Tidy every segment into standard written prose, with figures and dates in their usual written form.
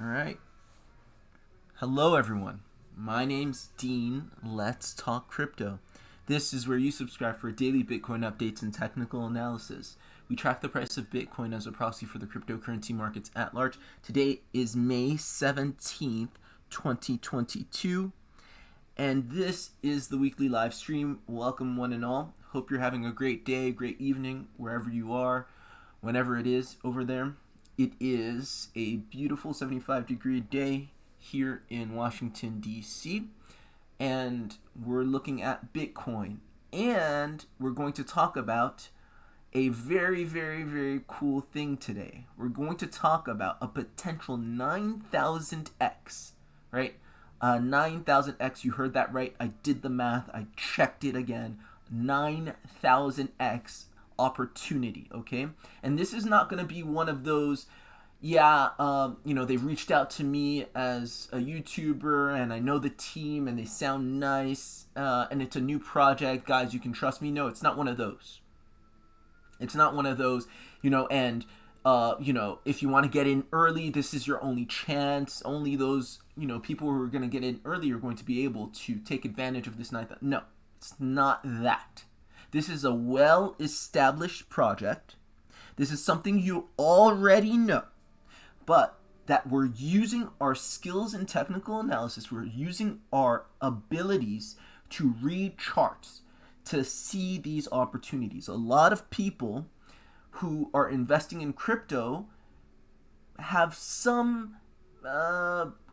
All right. Hello, everyone. My name's Dean. Let's talk crypto. This is where you subscribe for daily Bitcoin updates and technical analysis. We track the price of Bitcoin as a proxy for the cryptocurrency markets at large. Today is May 17th, 2022. And this is the weekly live stream. Welcome, one and all. Hope you're having a great day, great evening, wherever you are, whenever it is over there. It is a beautiful 75-degree day here in Washington, D.C., and we're looking at Bitcoin. And we're going to talk about a very, very, very cool thing today. We're going to talk about a potential 9,000x, right? 9,000x, you heard that right. I did the math. I checked it again. 9,000x opportunity, okay? And this is not going to be one of those, they've reached out to me as a YouTuber and I know the team and they sound nice and it's a new project, guys, you can trust me. No, it's not one of those. It's not one of those, if you want to get in early, this is your only chance. Only those, people who are going to get in early are going to be able to take advantage of this night. No, it's not that. This is a well-established project. This is something you already know, but that we're using our skills in technical analysis, we're using our abilities to read charts to see these opportunities. A lot of people who are investing in crypto have some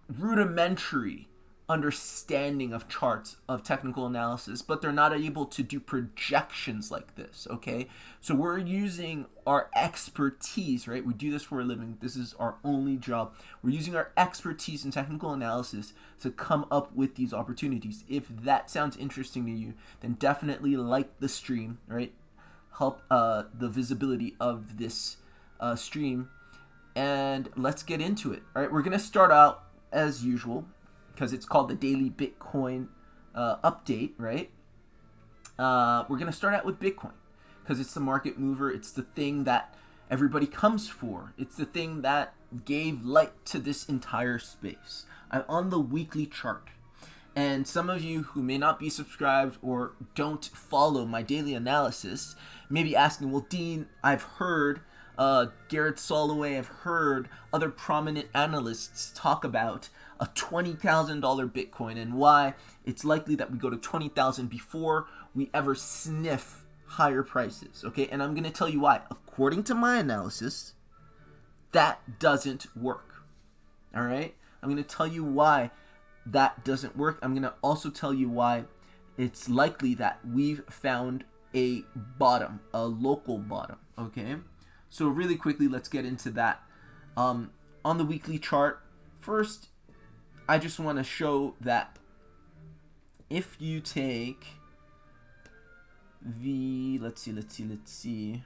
rudimentary understanding of charts, of technical analysis, but they're not able to do projections like this, okay? So we're using our expertise, right? We do this for a living. This is our only job. We're using our expertise in technical analysis to come up with these opportunities. If that sounds interesting to you, then definitely like the stream, right? Help the visibility of this stream, and let's get into it. All right, we're gonna start out as usual, because it's called the Daily Bitcoin Update, right? We're going to start out with Bitcoin because it's the market mover. It's the thing that everybody comes for. It's the thing that gave light to this entire space. I'm on the weekly chart. And some of you who may not be subscribed or don't follow my daily analysis may be asking, well, Dean, I've heard Garrett Soloway, I've heard other prominent analysts talk about a $20,000 Bitcoin and why it's likely that we go to 20,000 before we ever sniff higher prices, okay? And I'm going to tell you why. According to my analysis, that doesn't work, all right? I'm going to tell you why that doesn't work. I'm going to also tell you why it's likely that we've found a bottom, a local bottom, okay? So really quickly, let's get into that. On the weekly chart, first, I just want to show that if you take the, let's see.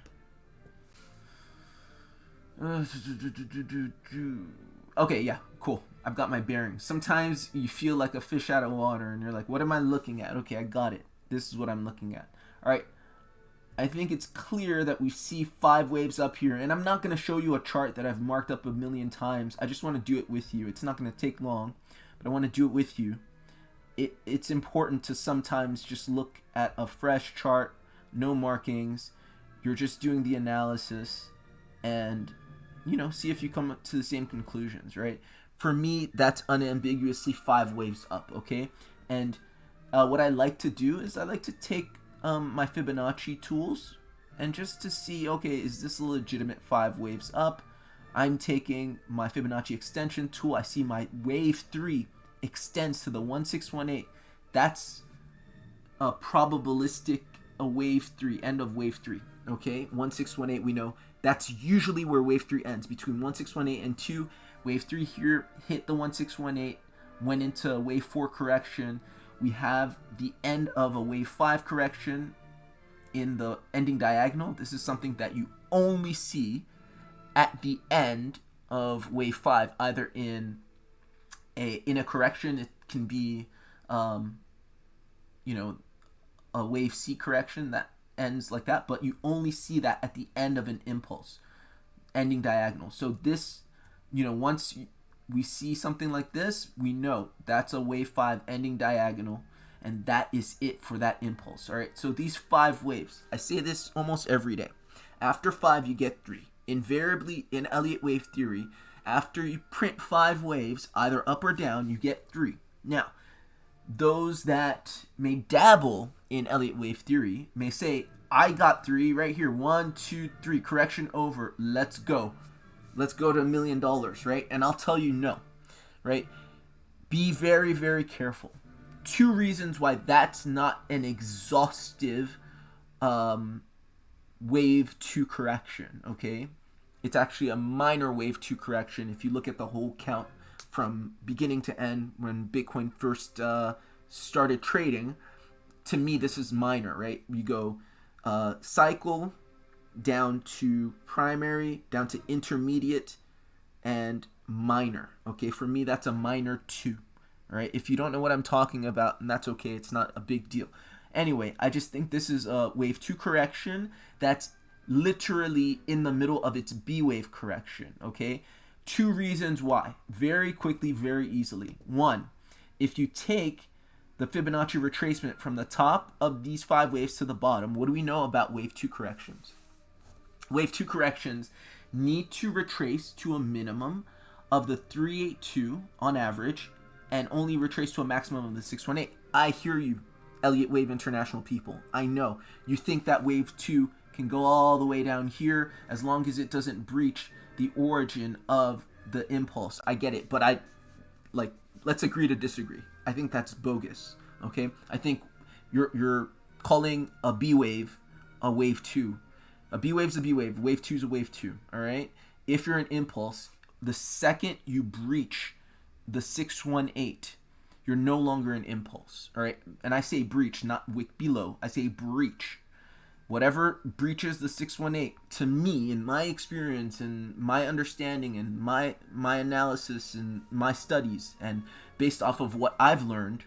Okay, yeah, cool. I've got my bearings. Sometimes you feel like a fish out of water and you're like, what am I looking at? Okay, I got it. This is what I'm looking at. All right. I think it's clear that we see 5 waves up here, and I'm not going to show you a chart that I've marked up a million times. I just want to do it with you. It's not going to take long, but I want to do it with you. It's important to sometimes just look at a fresh chart, no markings. You're just doing the analysis and, see if you come up to the same conclusions, right? For me, that's unambiguously 5 waves up, okay? And what I like to do is I like to take my Fibonacci tools and just to see, okay, is this a legitimate 5 waves up? I'm taking my Fibonacci extension tool. I see my wave 3 extends to the 1618. That's a probabilistic wave 3, end of wave 3, okay? 1618, we know that's usually where wave 3 ends, between 1618 and 2. Wave 3 here hit the 1618, went into wave 4 correction. We have the end of a wave 5 correction in the ending diagonal. This is something that you only see at the end of wave 5, either in a correction. It can be a wave C correction that ends like that, but you only see that at the end of an impulse, ending diagonal. So this, once we see something like this, we know that's a wave 5 ending diagonal, and that is it for that impulse. All right, so these 5 waves, I say this almost every day. After 5, you get 3. Invariably, in Elliott wave theory, after you print 5 waves, either up or down, you get 3. Now, those that may dabble in Elliott wave theory may say, I got 3 right here. 1, 2, 3, correction over. Let's go. Let's go to $1 million, right? And I'll tell you no, right? Be very, very careful. 2 reasons why that's not an exhaustive wave 2 correction, okay? It's actually a minor wave 2 correction if you look at the whole count from beginning to end when Bitcoin first started trading. To me, this is minor, right? You go cycle down to primary, down to intermediate, and minor. Okay, for me, that's a minor 2. All right, if you don't know what I'm talking about, and that's okay, it's not a big deal. Anyway, I just think this is a wave 2 correction that's literally in the middle of its B wave correction. Okay, 2 reasons why. Very quickly, very easily. 1, if you take the Fibonacci retracement from the top of these 5 waves to the bottom, what do we know about wave 2 corrections? Wave 2 corrections need to retrace to a minimum of the 382 on average and only retrace to a maximum of the 618. I hear you, Elliott Wave International people. I know. You think that wave 2 can go all the way down here as long as it doesn't breach the origin of the impulse. I get it, but let's agree to disagree. I think that's bogus. Okay, I think you're calling a B wave a wave 2. A B wave's a B wave. Wave 2's a wave 2. All right. If you're an impulse, the second you breach the 618, you're no longer an impulse. All right. And I say breach, not wick below. I say breach. Whatever breaches the 618, to me, in my experience and my understanding and my analysis and my studies, and based off of what I've learned,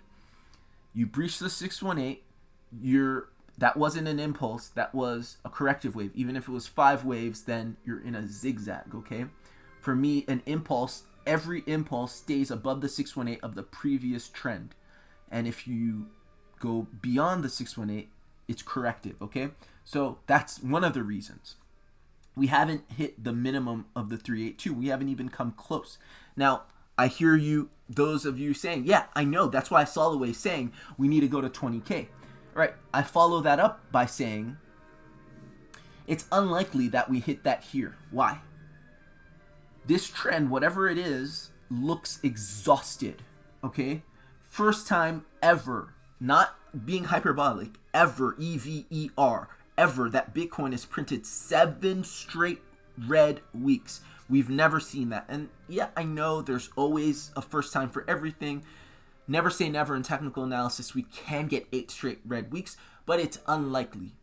you breach the 618, that wasn't an impulse, that was a corrective wave. Even if it was 5 waves, then you're in a zigzag, okay? For me, an impulse, every impulse stays above the 618 of the previous trend. And if you go beyond the 618, it's corrective, okay? So that's one of the reasons. We haven't hit the minimum of the 382. We haven't even come close. Now, I hear you, those of you saying, yeah, I know. That's why I saw the way saying we need to go to 20K. Right? I follow that up by saying it's unlikely that we hit that here. Why? This trend, whatever it is, looks exhausted, okay? First time ever, not being hyperbolic, ever, E-V-E-R, ever, that Bitcoin has printed 7 straight red weeks. We've never seen that. And yeah, I know there's always a first time for everything. Never say never in technical analysis. We can get 8 straight red weeks, but it's unlikely.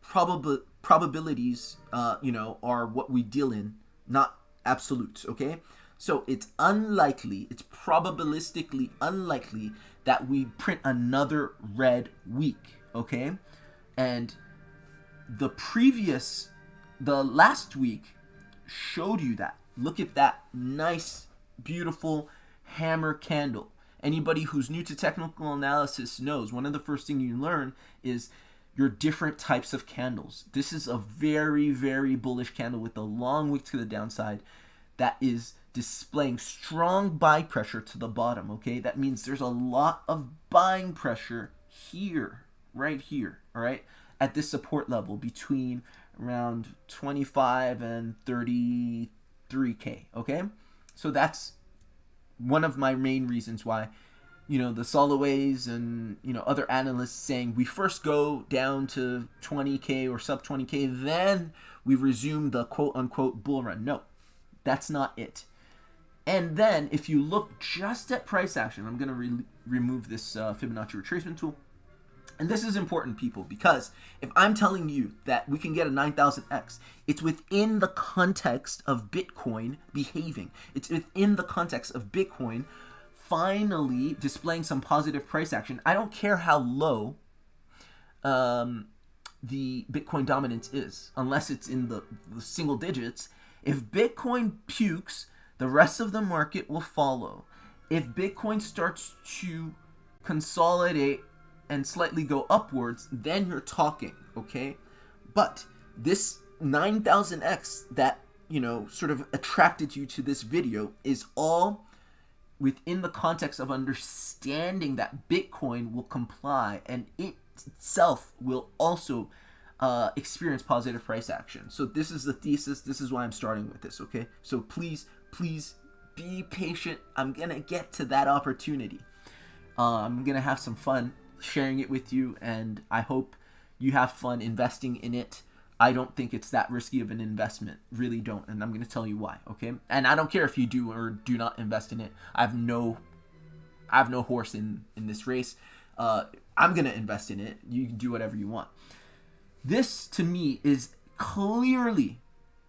Probabilities, are what we deal in, not absolutes, okay? So it's unlikely, it's probabilistically unlikely that we print another red week, okay? And the last week showed you that. Look at that nice, beautiful hammer candle. Anybody who's new to technical analysis knows one of the first things you learn is your different types of candles. This is a very, very bullish candle with a long wick to the downside that is displaying strong buy pressure to the bottom, okay? That means there's a lot of buying pressure here, right here, all right? At this support level between around 25 and 33K, okay? So that's one of my main reasons why, the Soloways and, other analysts saying we first go down to 20K or sub 20K, then we resume the quote unquote bull run. No, that's not it. And then if you look just at price action, I'm going to remove this Fibonacci retracement tool. And this is important, people, because if I'm telling you that we can get a 9,000x, it's within the context of Bitcoin behaving. It's within the context of Bitcoin finally displaying some positive price action. I don't care how low the Bitcoin dominance is, unless it's in the single digits. If Bitcoin pukes The rest of the market will follow. If Bitcoin starts to consolidate and slightly go upwards, then you're talking, okay? But this 9,000x that, sort of attracted you to this video is all within the context of understanding that Bitcoin will comply and it itself will also experience positive price action. So this is the thesis. This is why I'm starting with this, okay? So please be patient. I'm going to get to that opportunity. I'm going to have some fun sharing it with you, and I hope you have fun investing in it. I don't think it's that risky of an investment. Really don't. And I'm going to tell you why, okay? And I don't care if you do or do not invest in it. I have no horse in this race. I'm going to invest in it. You can do whatever you want. This, to me, is clearly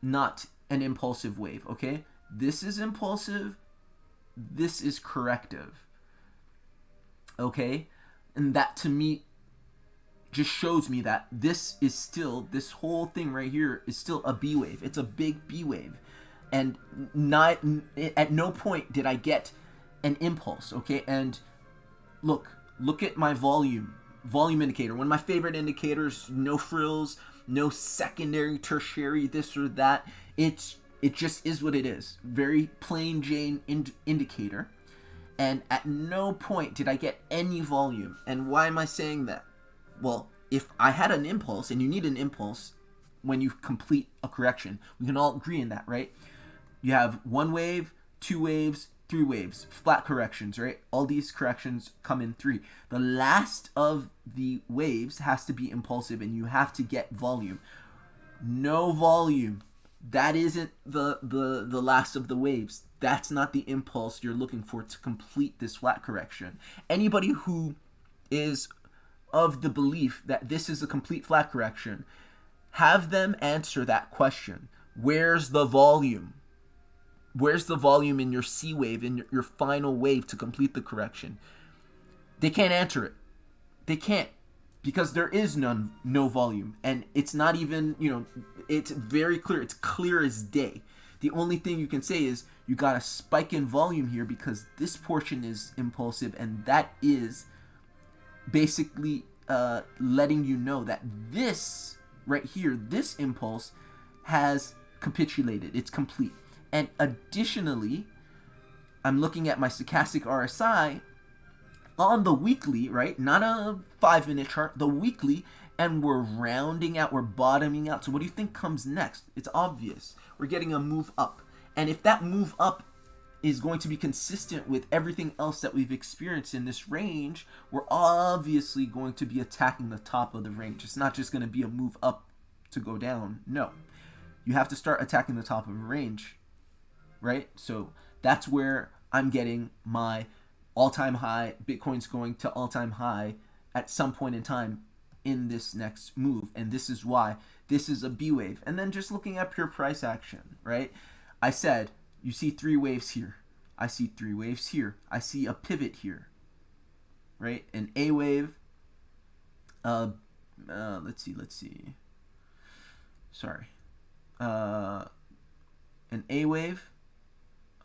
not an impulsive wave, okay? This is impulsive. This is corrective, okay? And that, to me, just shows me that this whole thing right here is still a B wave. It's a big B wave. And at no point did I get an impulse, okay? And look at my volume indicator. One of my favorite indicators, no frills, no secondary, tertiary, this or that. It just is what it is. Very plain Jane indicator. And at no point did I get any volume. And why am I saying that? Well, if I had an impulse, and you need an impulse when you complete a correction, we can all agree in that, right? You have 1 wave, 2 waves, 3 waves, flat corrections, right? All these corrections come in 3. The last of the waves has to be impulsive, and you have to get volume. No volume. That isn't the last of the waves. That's not the impulse you're looking for to complete this flat correction. Anybody who is of the belief that this is a complete flat correction, have them answer that question. Where's the volume? Where's the volume in your C wave, in your final wave to complete the correction? They can't answer it. They can't, because there is no volume. And it's not even, it's very clear. It's clear as day. The only thing you can say is you got a spike in volume here because this portion is impulsive, and that is basically letting you know that this right here, this impulse has capitulated. It's complete. And additionally, I'm looking at my stochastic RSI on the weekly, right? Not a 5-minute chart, the weekly, and we're rounding out, we're bottoming out. So what do you think comes next? It's obvious. We're getting a move up. And if that move up is going to be consistent with everything else that we've experienced in this range, we're obviously going to be attacking the top of the range. It's not just going to be a move up to go down. No. You have to start attacking the top of a range, right? So that's where I'm getting my all-time high. Bitcoin's going to all-time high at some point in time in this next move. And this is why this is a B wave. And then just looking at pure price action, right? I said, you see 3 waves here. I see 3 waves here. I see a pivot here, right? An A wave. Let's see. Sorry. An A wave,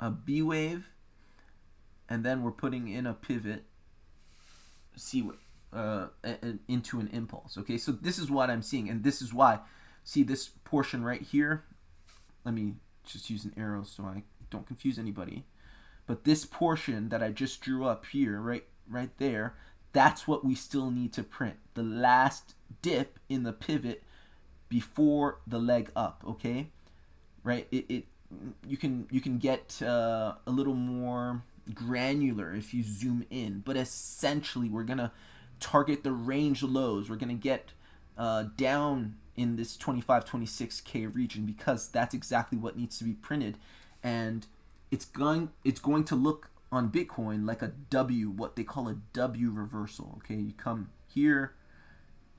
a B wave, and then we're putting in a pivot, C wave, into an impulse. Okay, so this is what I'm seeing, and this is why. See this portion right here? Let me just use an arrow so I don't confuse anybody. But this portion that I just drew up here, right there, that's what we still need to print. The last dip in the pivot before the leg up, okay? Right? You can get a little more granular if you zoom in, but essentially we're gonna target the range lows. We're gonna get down in this 25-26K region, because that's exactly what needs to be printed, and it's going to look on Bitcoin like a W, what they call a W reversal. Okay, you come here,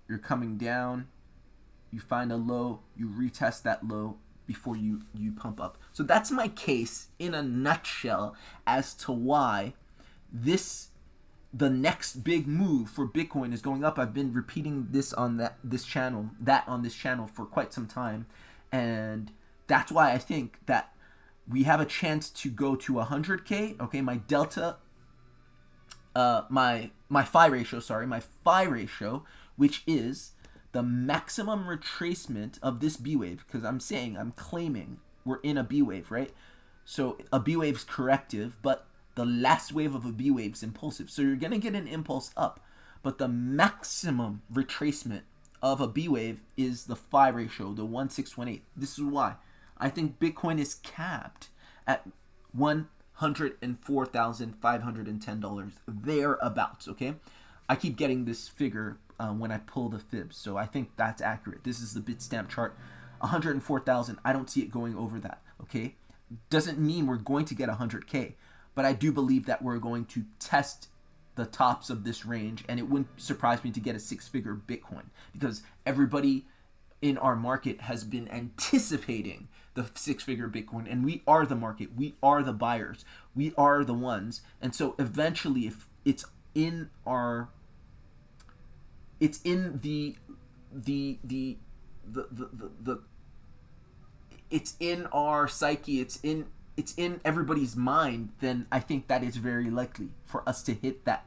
you're coming down, you find a low, you retest that low before you pump up. So that's my case in a nutshell as to why the next big move for Bitcoin is going up. I've been repeating this on this channel for quite some time, and that's why I think that we have a chance to go to 100K. Okay, my delta, my phi ratio, which is the maximum retracement of this B wave, because I'm claiming we're in a B wave, right? So a B wave is corrective, but the last wave of a B wave is impulsive. So you're gonna get an impulse up, but the maximum retracement of a B wave is the phi ratio, the 1.618. This is why I think Bitcoin is capped at $104,510 thereabouts. Okay, I keep getting this figure when I pull the fibs, so I think that's accurate. This is the Bitstamp chart, 104,000. I don't see it going over that. Okay, doesn't mean we're going to get 100K, but I do believe that we're going to test the tops of this range, and it wouldn't surprise me to get a six-figure Bitcoin, because everybody in our market has been anticipating the six-figure Bitcoin, and we are the market, we are the buyers, we are the ones. And so eventually, if it's in our, it's in it's in our psyche, it's in everybody's mind, then I think that is very likely for us to hit that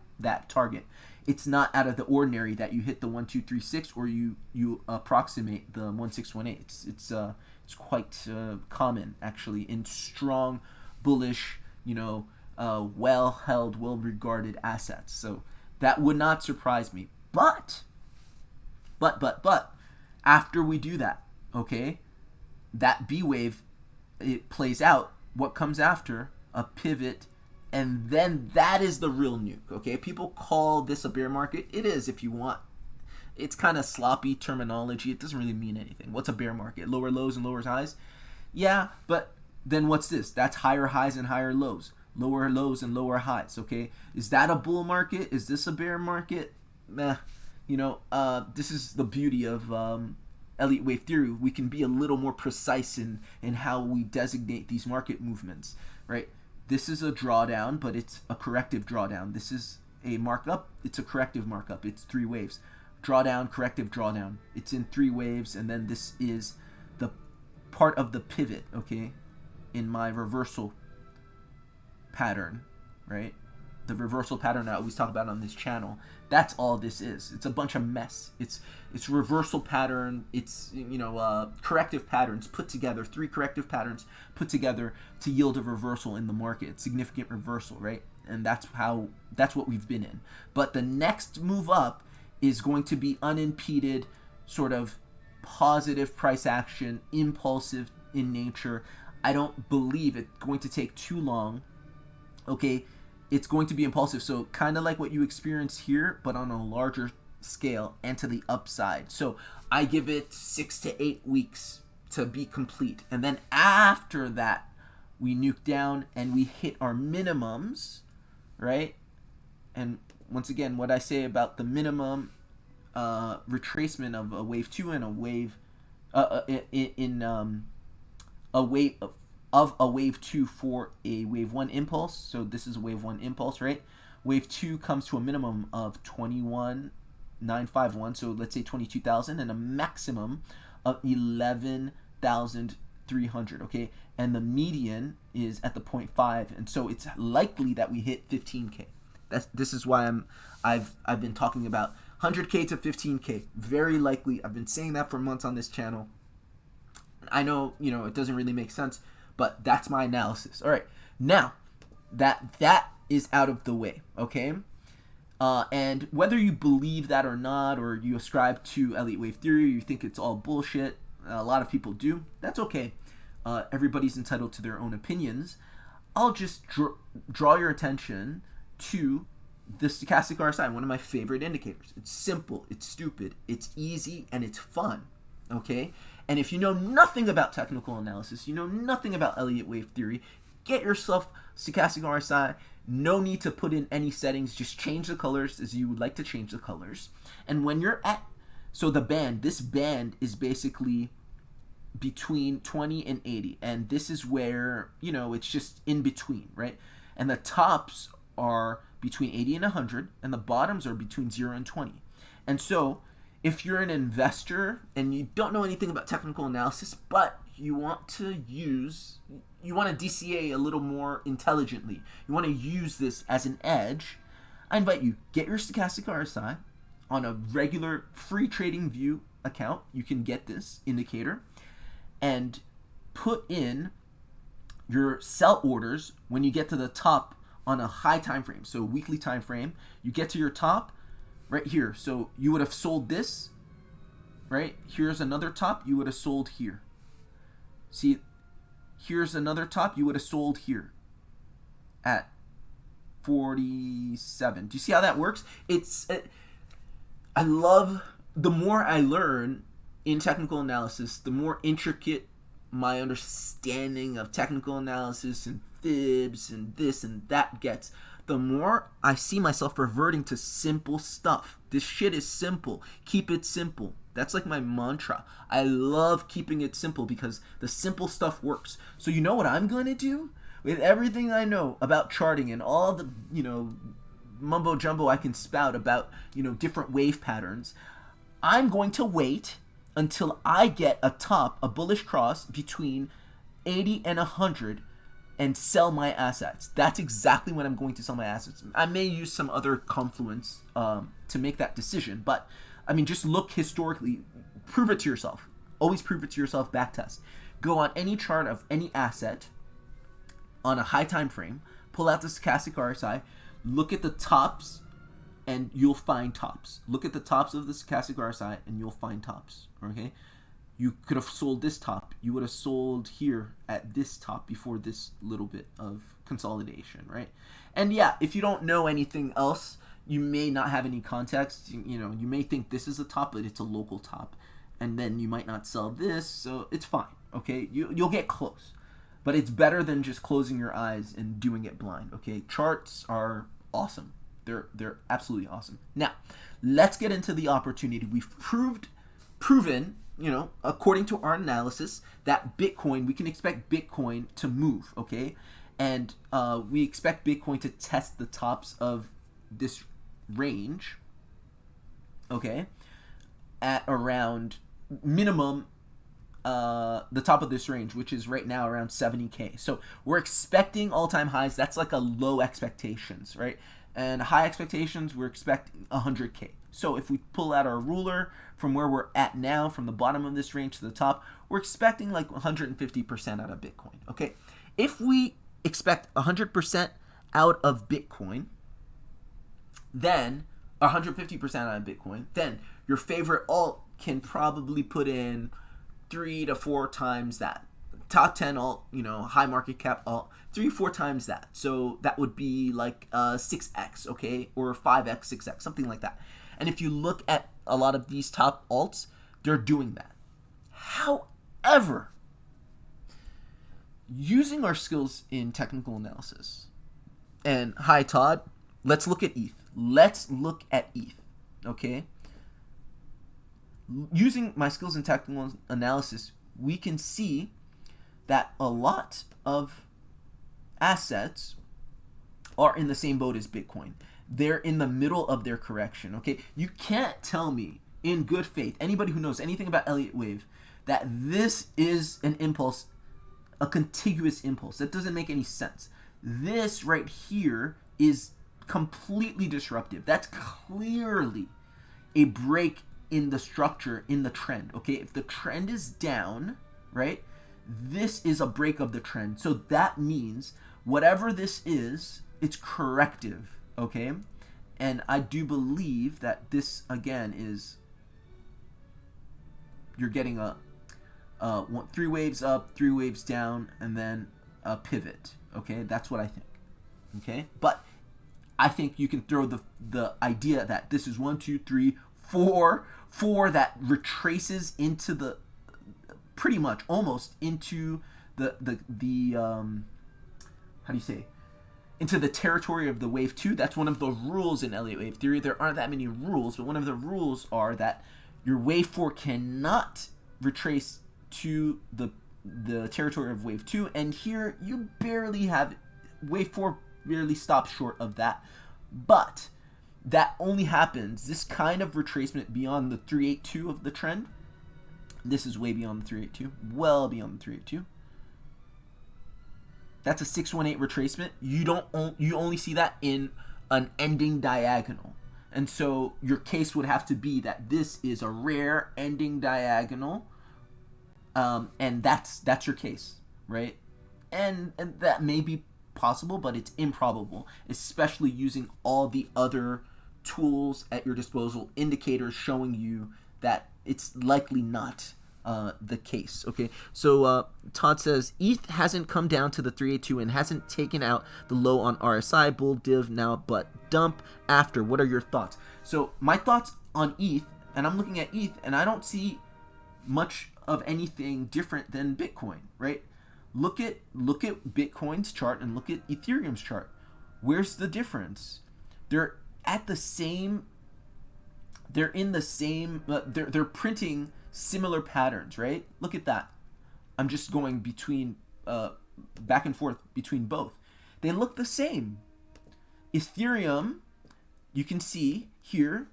target. It's not out of the ordinary that you hit the 1.236 or you approximate the 1.618. It's quite common actually in strong, bullish, well held, well regarded assets. So that would not surprise me. But after we do that, okay, that B wave, it plays out. What comes after? A pivot, and then that is the real nuke. Okay, people call this a bear market. It is, if you want. It's kind of sloppy terminology. It doesn't really mean anything. What's a bear market? Lower lows and lower highs? Yeah, but then what's this? That's higher highs and higher lows. Lower lows and lower highs. Okay, is that a bull market? Is this a bear market? Meh. This is the beauty of Elliott wave theory. We can be a little more precise in how we designate these market movements, right? This is a drawdown, but it's a corrective drawdown. This is a markup. It's a corrective markup. It's three waves. Drawdown, corrective drawdown. It's in three waves, and then this is the part of the pivot, okay, in my reversal pattern, right? The reversal pattern I always talk about on this channel. That's all this is. It's a bunch of mess. It's reversal pattern. It's corrective patterns put together. Three corrective patterns put together to yield a reversal in the market. Significant reversal, right? And that's what we've been in. But the next move up is going to be unimpeded, sort of positive price action, impulsive in nature. I don't believe it's going to take too long. Okay. It's going to be impulsive, so kind of like what you experience here, but on a larger scale and to the upside. So I give it 6 to 8 weeks to be complete, and then after that, we nuke down and we hit our minimums, right? And once again, what I say about the minimum retracement of a wave 2 and a wave of a wave 2 for a wave 1 impulse. So this is a wave 1 impulse, right? Wave 2 comes to a minimum of 21,951, so let's say 22,000, and a maximum of 11,300, okay? And the median is at the 0.5, and so it's likely that we hit 15K. This is why I've been talking about 100K to 15K. Very likely. I've been saying that for months on this channel. I know, it doesn't really make sense, but that's my analysis. All right, now that is out of the way, okay? And whether you believe that or not, or you ascribe to Elliott wave theory, or you think it's all bullshit, a lot of people do, that's okay. Everybody's entitled to their own opinions. I'll just draw your attention to the stochastic RSI, one of my favorite indicators. It's simple, it's stupid, it's easy, and it's fun, okay? And if you know nothing about technical analysis, you know nothing about Elliott wave theory, get yourself stochastic RSI. No need to put in any settings. Just change the colors as you would like to change the colors. And when you're at, so the band, this band is basically between 20 and 80. And this is where, it's just in between, right? And the tops are between 80 and 100, and the bottoms are between 0 and 20. And so if you're an investor and you don't know anything about technical analysis, but you want to use you want to DCA a little more intelligently, you want to use this as an edge, I invite you, get your stochastic RSI on a regular free TradingView account. You can get this indicator and put in your sell orders when you get to the top on a high time frame. So weekly time frame, you get to your top right here. So you would have sold this, right? Here's another top, you would have sold here. See, here's another top, you would have sold here at 47. Do you see how that works? I love, the more I learn in technical analysis, the more intricate my understanding of technical analysis and fibs and this and that gets, the more I see myself reverting to simple stuff. This shit is simple. Keep it simple. That's like my mantra. I love keeping it simple because the simple stuff works. So you know what I'm going to do? With everything I know about charting and all the, mumbo jumbo I can spout about, different wave patterns, I'm going to wait until I get a bullish cross between 80 and 100 and sell my assets. That's exactly when I'm going to sell my assets. I may use some other confluence to make that decision, but I mean, just look historically, prove it to yourself. Always prove it to yourself, backtest. Go on any chart of any asset on a high time frame, pull out the stochastic RSI, look at the tops, and you'll find tops. Look at the tops of the stochastic RSI, and you'll find tops, okay? You could have sold this top. You would have sold here at this top before this little bit of consolidation, right? And yeah, if you don't know anything else, you may not have any context. You may think this is a top, but it's a local top. And then you might not sell this, so it's fine, okay? You'll get close. But it's better than just closing your eyes and doing it blind, okay? Charts are awesome. They're absolutely awesome. Now, let's get into the opportunity. We've proven, according to our analysis, that Bitcoin, we can expect Bitcoin to move, okay? And we expect Bitcoin to test the tops of this range, okay, at around minimum the top of this range, which is right now around 70K. So we're expecting all-time highs. That's like a low expectations, right? And high expectations, we're expecting 100K. So if we pull out our ruler from where we're at now, from the bottom of this range to the top, we're expecting like 150% out of Bitcoin, okay? If we expect 100% out of Bitcoin, then 150% out of Bitcoin, then your favorite alt can probably put in 3 to 4 times that. Top 10 alt, high market cap alt, 3-4 times that. So that would be like 6x, okay, or 5x, 6x, something like that. And if you look at a lot of these top alts, they're doing that. However, using our skills in technical analysis, and hi Todd, let's look at ETH. Okay? Using my skills in technical analysis, we can see that a lot of assets are in the same boat as Bitcoin. They're in the middle of their correction, okay? You can't tell me in good faith, anybody who knows anything about Elliott Wave, that this is an impulse, a contiguous impulse. That doesn't make any sense. This right here is completely disruptive. That's clearly a break in the structure, in the trend, okay? If the trend is down, right, this is a break of the trend. So that means whatever this is, it's corrective, okay? And I do believe that this, again, is, you're getting a 3 waves up, 3 waves down, and then a pivot, okay? That's what I think, okay? But I think you can throw the idea that this is 1, 2, 3, 4 that retraces into the, pretty much almost into the how do you say, into the territory of the wave 2. That's one of the rules in Elliott wave theory. There aren't that many rules, but one of the rules are that your wave 4 cannot retrace to the territory of wave 2, and here you barely have, wave 4 barely stops short of that. But that only happens, this kind of retracement beyond the 382 of the trend. This is way beyond the 382, well beyond the 382. That's a 618 retracement. You only see that in an ending diagonal. And so your case would have to be that this is a rare ending diagonal, and that's your case, right? And that may be possible, but it's improbable, especially using all the other tools at your disposal, indicators showing you that it's likely not the case. Okay, so Todd says ETH hasn't come down to the 382 and hasn't taken out the low on RSI, bull div now, but dump after. What are your thoughts? So my thoughts on ETH, and I'm looking at ETH, and I don't see much of anything different than Bitcoin, right? Look at Bitcoin's chart and look at Ethereum's chart. Where's the difference? They're at the same. They're in the same. They're printing similar patterns, right? Look at that. I'm just going between back and forth between both. They look the same. Ethereum, you can see here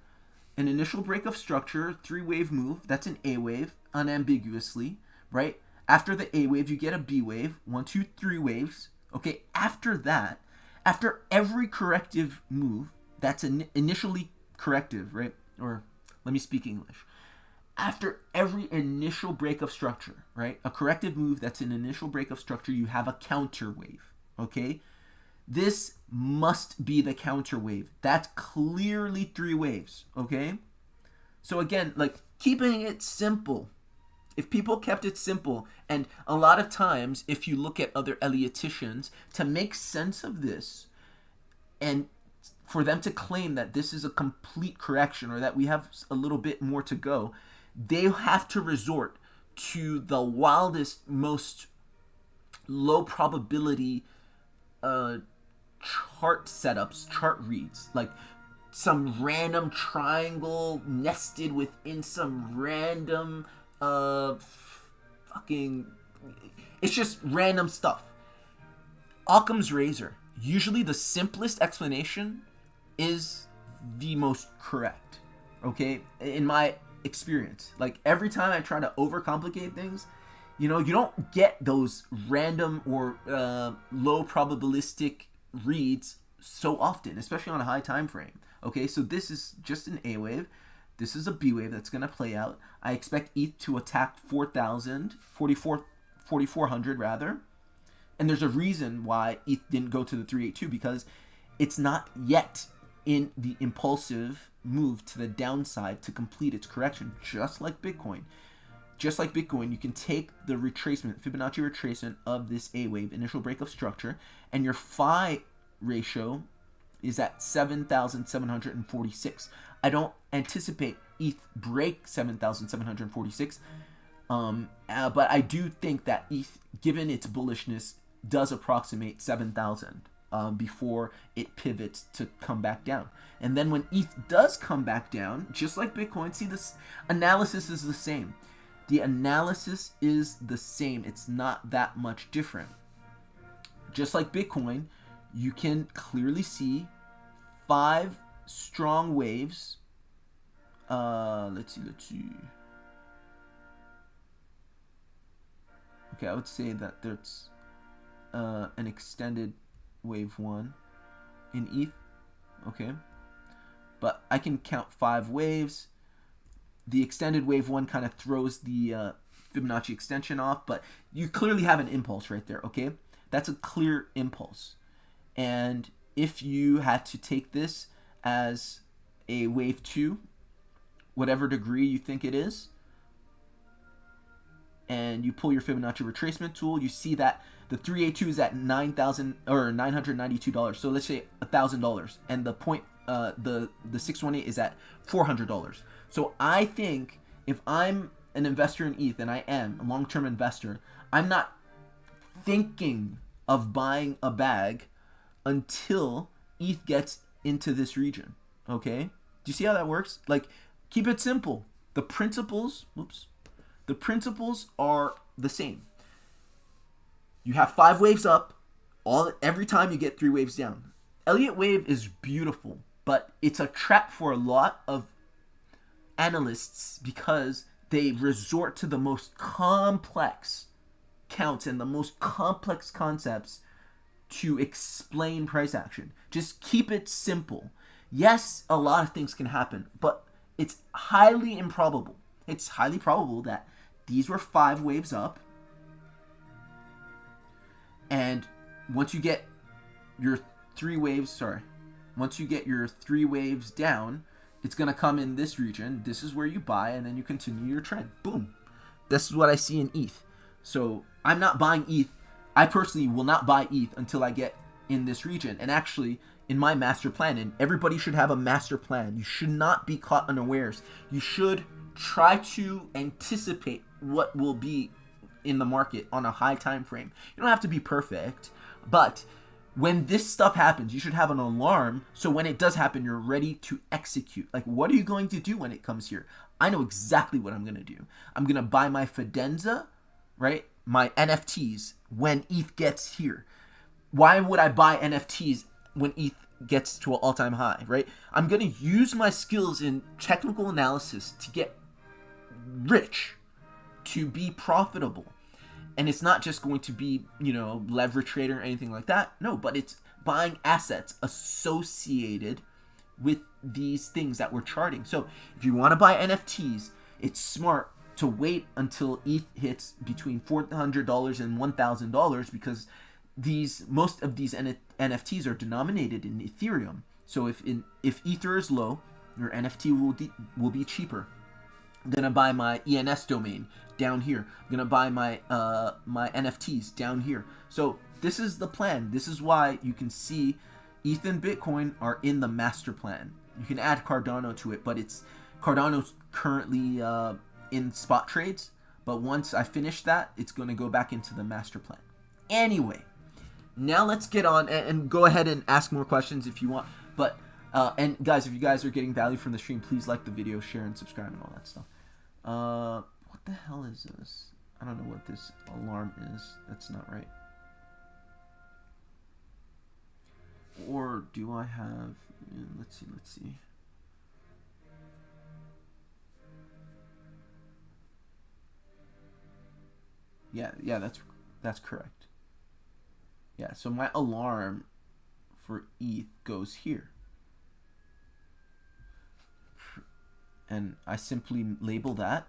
an initial break of structure, 3-wave move. That's an A wave, unambiguously, right? After the A wave, you get a B wave, 1, 2, 3 waves. Okay, after that, after every corrective move, that's initially corrective, right? Or let me speak English. After every initial break of structure, right? A corrective move that's an initial break of structure, you have a counter wave, okay? This must be the counter wave. That's clearly 3 waves, okay? So again, like keeping it simple. If people kept it simple, and a lot of times, if you look at other Elliotticians, to make sense of this, and for them to claim that this is a complete correction or that we have a little bit more to go, they have to resort to the wildest, most low probability chart setups, chart reads, like some random triangle nested within some random it's just random stuff. Occam's razor. Usually the simplest explanation is the most correct, okay, in my experience. Like every time I try to overcomplicate things, you don't get those random or low probabilistic reads so often, especially on a high time frame. Okay, so this is just an A wave. This is a B wave that's going to play out. I expect ETH to attack 4,400 rather. And there's a reason why ETH didn't go to the 382, because it's not yet in the impulsive move to the downside to complete its correction, just like Bitcoin. Just like Bitcoin, you can take the retracement, Fibonacci retracement of this A wave, initial break of structure, and your phi ratio is at 7,746. I don't anticipate ETH break 7,746, but I do think that ETH, given its bullishness, does approximate 7,000 before it pivots to come back down. And then when ETH does come back down, just like Bitcoin, see, this analysis is the same. The analysis is the same. It's not that much different. Just like Bitcoin, you can clearly see 5 strong waves. Let's see. Okay, I would say that there's an extended wave 1 in ETH. Okay, but I can count 5 waves. The extended wave 1 kind of throws the Fibonacci extension off, but you clearly have an impulse right there. Okay, that's a clear impulse. And if you had to take this as a wave 2, whatever degree you think it is, and you pull your Fibonacci retracement tool, you see that the 382 is at $992. So let's say $1,000, and the 618 is at $400. So I think if I'm an investor in ETH, and I am a long-term investor, I'm not thinking of buying a bag until ETH gets into this region. Okay? Do you see how that works? Like, keep it simple. The principles are the same. You have 5 waves up, every time you get 3 waves down. Elliott wave is beautiful, but it's a trap for a lot of analysts because they resort to the most complex counts and the most complex concepts to explain price action. Just keep it simple. Yes, a lot of things can happen, but it's highly improbable. It's highly probable that these were 5 waves up, and once you get your 3 waves, once you get your 3 waves down, it's going to come in this region. This is where you buy, and then you continue your trend. Boom. This is what I see in ETH. So I'm not buying ETH. I personally will not buy ETH until I get in this region. And actually, in my master plan, and everybody should have a master plan. You should not be caught unawares. You should try to anticipate what will be in the market on a high time frame. You don't have to be perfect, but when this stuff happens, you should have an alarm, so when it does happen, you're ready to execute. Like, what are you going to do when it comes here? I know exactly what I'm going to do. I'm going to buy my Fidenza, right? My NFTs when ETH gets here. Why would I buy NFTs when ETH gets to an all-time high, right? I'm going to use my skills in technical analysis to get rich, to be profitable. And it's not just going to be, leverage trader or anything like that. No, but it's buying assets associated with these things that we're charting. So if you want to buy NFTs, it's smart to wait until ETH hits between $400 and $1,000, because most of these NFTs are denominated in Ethereum. So if Ether is low, your NFT will be cheaper. I'm gonna buy my ENS domain down here. I'm gonna buy my my NFTs down here. So this is the plan. This is why you can see ETH and Bitcoin are in the master plan. You can add Cardano to it, but Cardano's currently in spot trades. But once I finish that, it's gonna go back into the master plan. Anyway, now let's get on and go ahead and ask more questions if you want. But and guys, if you guys are getting value from the stream, please like the video, share, and subscribe, and all that stuff. What the hell is this? I don't know what this alarm is. That's not right. Or do I have... Let's see. Yeah, that's correct. Yeah, so my alarm for ETH goes here. And I simply label that,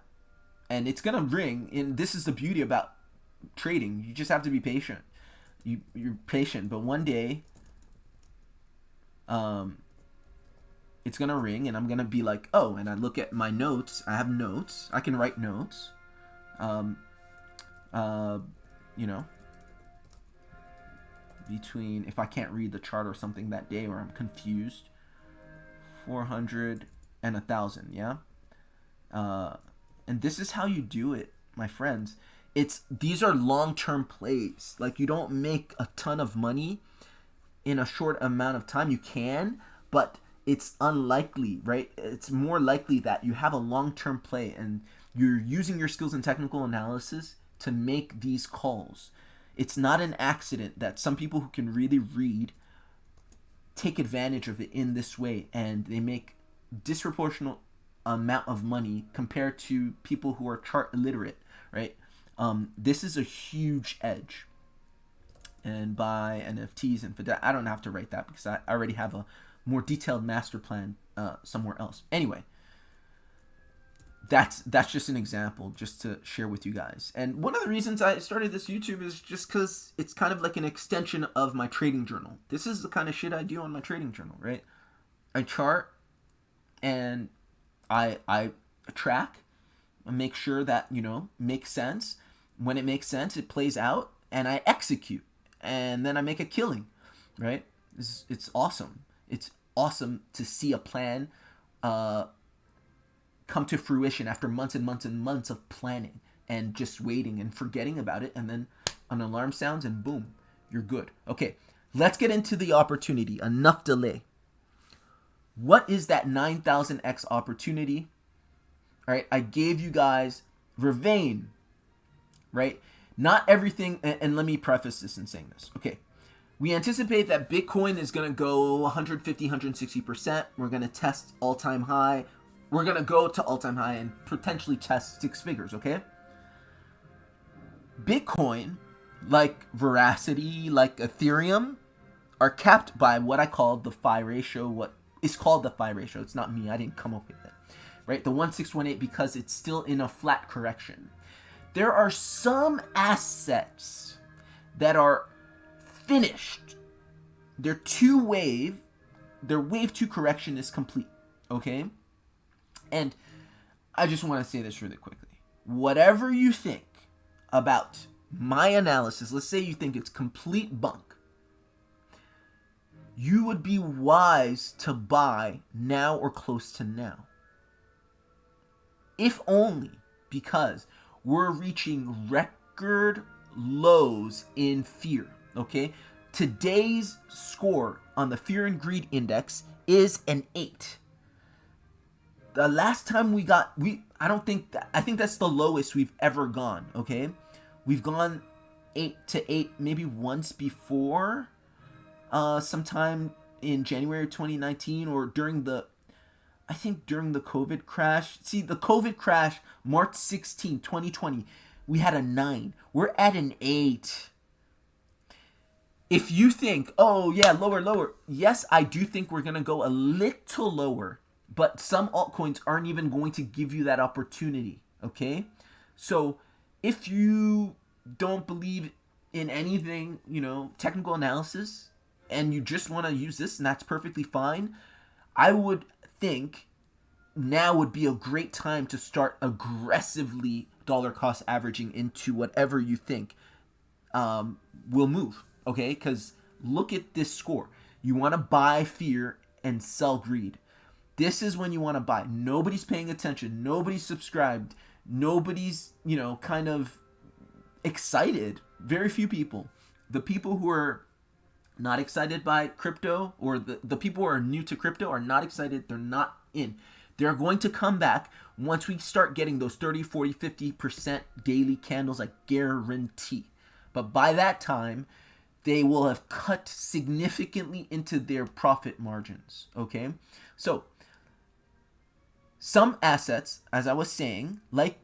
and it's gonna ring. And this is the beauty about trading. You just have to be patient. You're patient, but one day, it's gonna ring, and I'm gonna be like, oh. And I look at my notes. I have notes. I can write notes. Between, if I can't read the chart or something that day, or I'm confused, 400 and 1,000, yeah. And this is how you do it, my friends. These are long-term plays. Like, you don't make a ton of money in a short amount of time. You can, but it's unlikely, right? It's more likely that you have a long-term play and you're using your skills in technical analysis to make these calls. It's not an accident that some people who can really read take advantage of it in this way, and they make disproportionate amount of money compared to people who are chart illiterate, right? This is a huge edge. And buy NFTs and Fidelity. I don't have to write that because I already have a more detailed master plan somewhere else. Anyway, that's just an example just to share with you guys. And one of the reasons I started this YouTube is just because it's kind of like an extension of my trading journal. This is the kind of shit I do on my trading journal, right? I chart and I track and make sure that, makes sense. When it makes sense, it plays out, and I execute, and then I make a killing, right? It's awesome. It's awesome to see a plan come to fruition after months and months and months of planning and just waiting and forgetting about it, and then an alarm sounds and boom, you're good. Okay, let's get into the opportunity. Enough delay. What is that 9,000x opportunity? All right, I gave you guys Ravane, right? Not everything, and let me preface this in saying this. Okay, we anticipate that Bitcoin is going to go 150, 160%. We're going to test all-time high. We're going to go to all-time high and potentially test 6 figures, okay? Bitcoin like Verasity, like Ethereum, are capped by what I call the phi ratio. What is called the phi ratio. It's not me. I didn't come up with it. Right? The 1618, because it's still in a flat correction. There are some assets that are finished. Their wave 2 correction is complete. Okay? And I just want to say this really quickly. Whatever you think about my analysis, let's say you think it's complete bunk, you would be wise to buy now or close to now. If only because we're reaching record lows in fear, okay? Today's score on the Fear and Greed Index is an 8. The last time I think that's the lowest we've ever gone, okay? We've gone 8 to 8 maybe once before, sometime in January 2019 or during the COVID crash. See, the COVID crash, March 16, 2020, we had a 9. We're at an 8. If you think, oh yeah, lower, yes, I do think we're going to go a little lower, but some altcoins aren't even going to give you that opportunity, okay? So if you don't believe in anything, technical analysis, and you just want to use this, and that's perfectly fine, I would think now would be a great time to start aggressively dollar cost averaging into whatever you think will move, okay? Because look at this score. You want to buy fear and sell greed. This is when you want to buy. Nobody's paying attention. Nobody's subscribed. Nobody's, kind of excited. Very few people. The people who are not excited by crypto, or the people who are new to crypto are not excited. They're not in. They're going to come back once we start getting those 30, 40, 50% daily candles, I guarantee. But by that time, they will have cut significantly into their profit margins, okay? So, some assets, as I was saying, like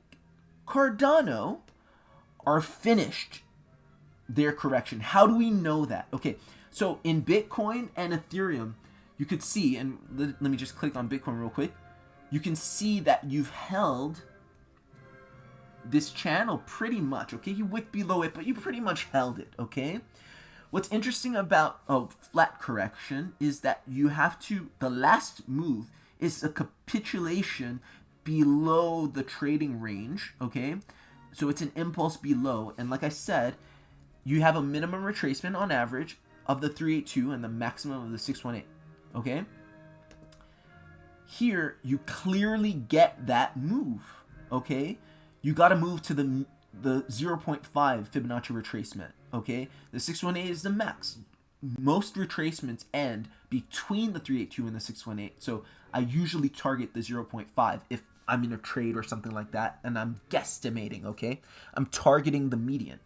Cardano, are finished their correction. How do we know that? Okay, so in Bitcoin and Ethereum, you could see, and let me just click on Bitcoin real quick. You can see that you've held this channel pretty much, okay? You wicked below it, but you pretty much held it, okay? What's interesting about a flat correction is that the last move is a capitulation below the trading range, okay? So it's an impulse below, and like I said, you have a minimum retracement on average of the 382 and the maximum of the 618, okay? Here, you clearly get that move, okay? You got to move to the 0.5 Fibonacci retracement, okay? The 618 is the max. Most retracements end between the 382 and the 618, so I usually target the 0.5 if I'm in a trade or something like that, and I'm guesstimating, okay? I'm targeting the median.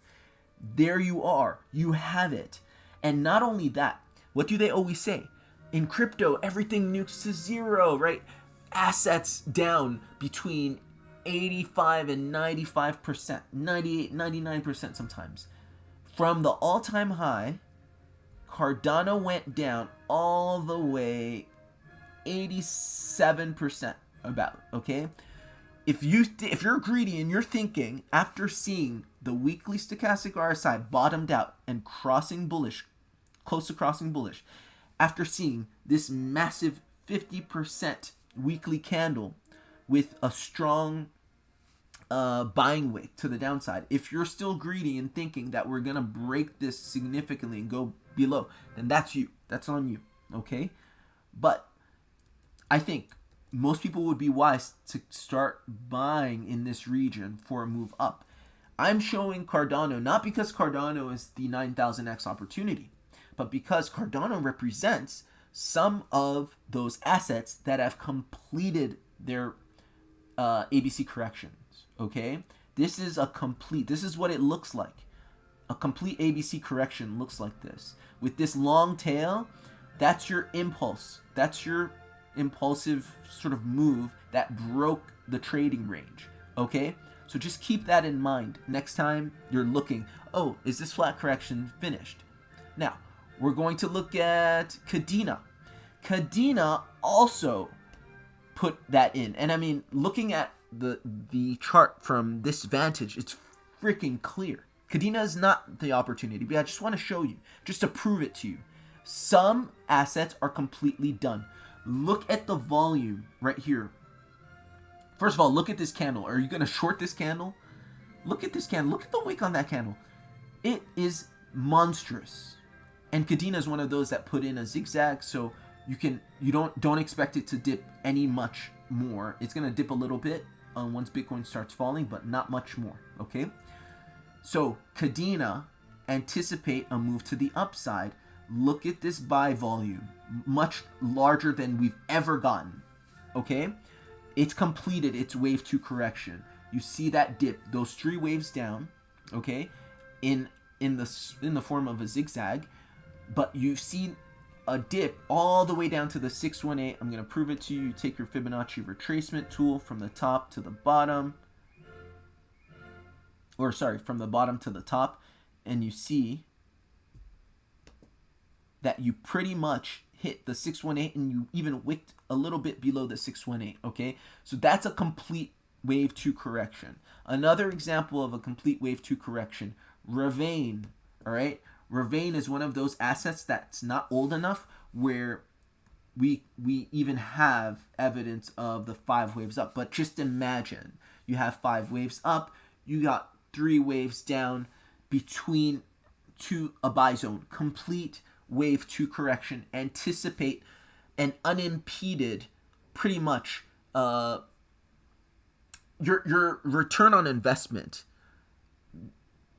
There you are. You have it. And not only that, what do they always say? In crypto, everything nukes to zero, right? Assets down between 85 and 95%, 98, 99% sometimes. From the all-time high, Cardano went down all the way 87% about, okay? If you're greedy and you're thinking, after seeing the weekly stochastic RSI bottomed out and crossing bullish, close to crossing bullish, after seeing this massive 50% weekly candle with a strong buying wick to the downside, if you're still greedy and thinking that we're gonna break this significantly and go below, then that's you. That's on you, okay? But I think most people would be wise to start buying in this region for a move up. I'm showing Cardano not because Cardano is the 9,000x opportunity, but because Cardano represents some of those assets that have completed their ABC corrections, okay? This is what it looks like. A complete ABC correction looks like this. With this long tail, that's your impulse. That's your impulsive sort of move that broke the trading range, okay? So just keep that in mind next time you're looking, oh, is this flat correction finished? Now, we're going to look at Kadena. Kadena also put that in. And I mean, looking at the chart from this vantage, it's freaking clear. Kadena is not the opportunity, but I just want to show you, just to prove it to you. Some assets are completely done. Look at the volume right here. First of all, look at this candle. Are you going to short this candle? Look at this candle. Look at the wick on that candle. It is monstrous. And Kadena is one of those that put in a zigzag, so you don't expect it to dip any much more. It's going to dip a little bit once Bitcoin starts falling, but not much more, okay? So Kadena, anticipate a move to the upside. Look at this buy volume, much larger than we've ever gotten, okay? It's completed its wave 2 correction. You see that dip, those 3 waves down, okay, in the form of a zigzag, but you see a dip all the way down to the 618. I'm going to prove it to you. You take your Fibonacci retracement tool from the top to the bottom, or sorry, from the bottom to the top, and you see that you pretty much hit the 618 and you even wicked a little bit below the 618, okay? So that's a complete wave 2 correction. Another example of a complete wave 2 correction, Ravane, all right? Ravane is one of those assets that's not old enough where we even have evidence of the 5 waves up. But just imagine you have 5 waves up, you got 3 waves down between a buy zone, complete wave 2 correction. Anticipate an unimpeded, pretty much your return on investment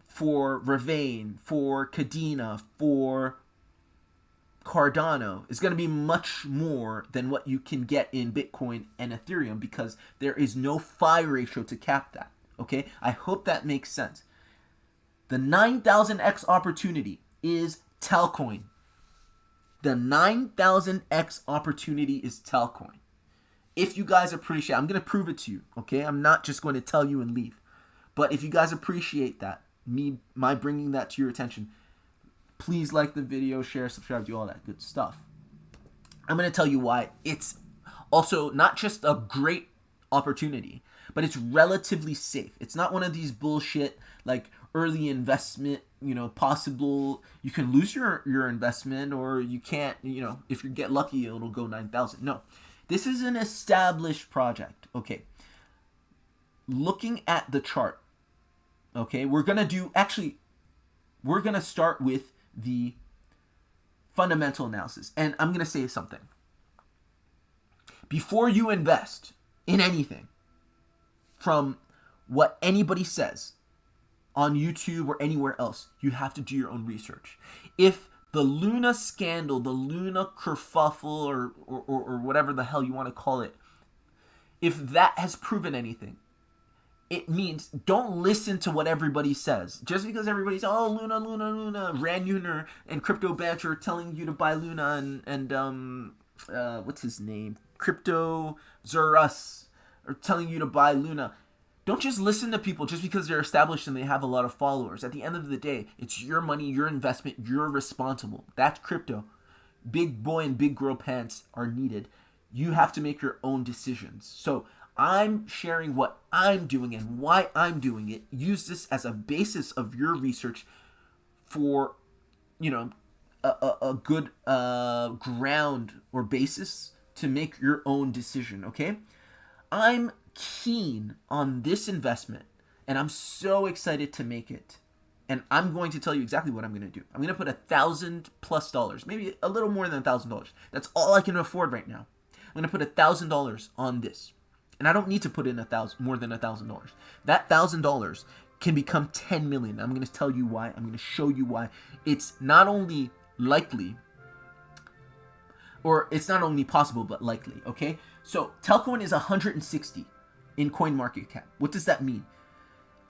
for Ravane, for Kadena, for Cardano is going to be much more than what you can get in Bitcoin and Ethereum, because there is no phi ratio to cap that. Okay, I hope that makes sense. The 9,000x opportunity is Telcoin. The 9,000x opportunity is Telcoin. If you guys appreciate, I'm going to prove it to you, okay? I'm not just going to tell you and leave. But if you guys appreciate that, my bringing that to your attention, please like the video, share, subscribe, do all that good stuff. I'm going to tell you why it's also not just a great opportunity, but it's relatively safe. It's not one of these bullshit, like, early investment, possible, you can lose your investment, or you can't, if you get lucky, it'll go 9,000. No, this is an established project. Okay, looking at the chart, okay, we're going to start with the fundamental analysis. And I'm going to say something. Before you invest in anything, from what anybody says on YouTube or anywhere else, you have to do your own research. If the Luna scandal, the Luna kerfuffle, or whatever the hell you want to call it, if that has proven anything, it means don't listen to what everybody says. Just because everybody's, oh, Luna, Ran Yuner and Crypto Banch are telling you to buy Luna, and what's his name? Crypto Zerus are telling you to buy Luna. Don't just listen to people just because they're established and they have a lot of followers. At the end of the day, it's your money, your investment, you're responsible. That's crypto. Big boy and big girl pants are needed. You have to make your own decisions. So I'm sharing what I'm doing and why I'm doing it. Use this as a basis of your research for, a good ground or basis to make your own decision, okay? I'm keen on this investment, and I'm so excited to make it. And I'm going to tell you exactly what I'm going to do. I'm going to put $1,000+, maybe a little more than $1,000. That's all I can afford right now. I'm going to put $1,000 on this. And I don't need to put in more than $1,000. That $1,000 can become 10 million. I'm going to tell you why. I'm going to show you why. It's not only likely, or it's not only possible, but likely, okay? So Telcoin is 160 in CoinMarketCap. What does that mean?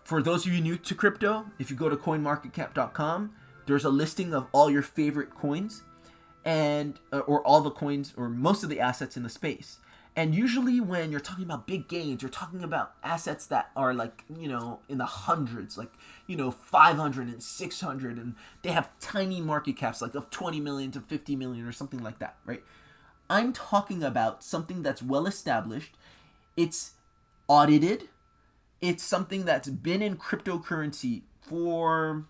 For those of you new to crypto, if you go to coinmarketcap.com, there's a listing of all your favorite coins, and or all the coins or most of the assets in the space. And usually when you're talking about big gains, you're talking about assets that are like, in the hundreds, like, 500 and 600, and they have tiny market caps, like of 20 million to 50 million or something like that, right? I'm talking about something that's well established. It's audited. It's something that's been in cryptocurrency for,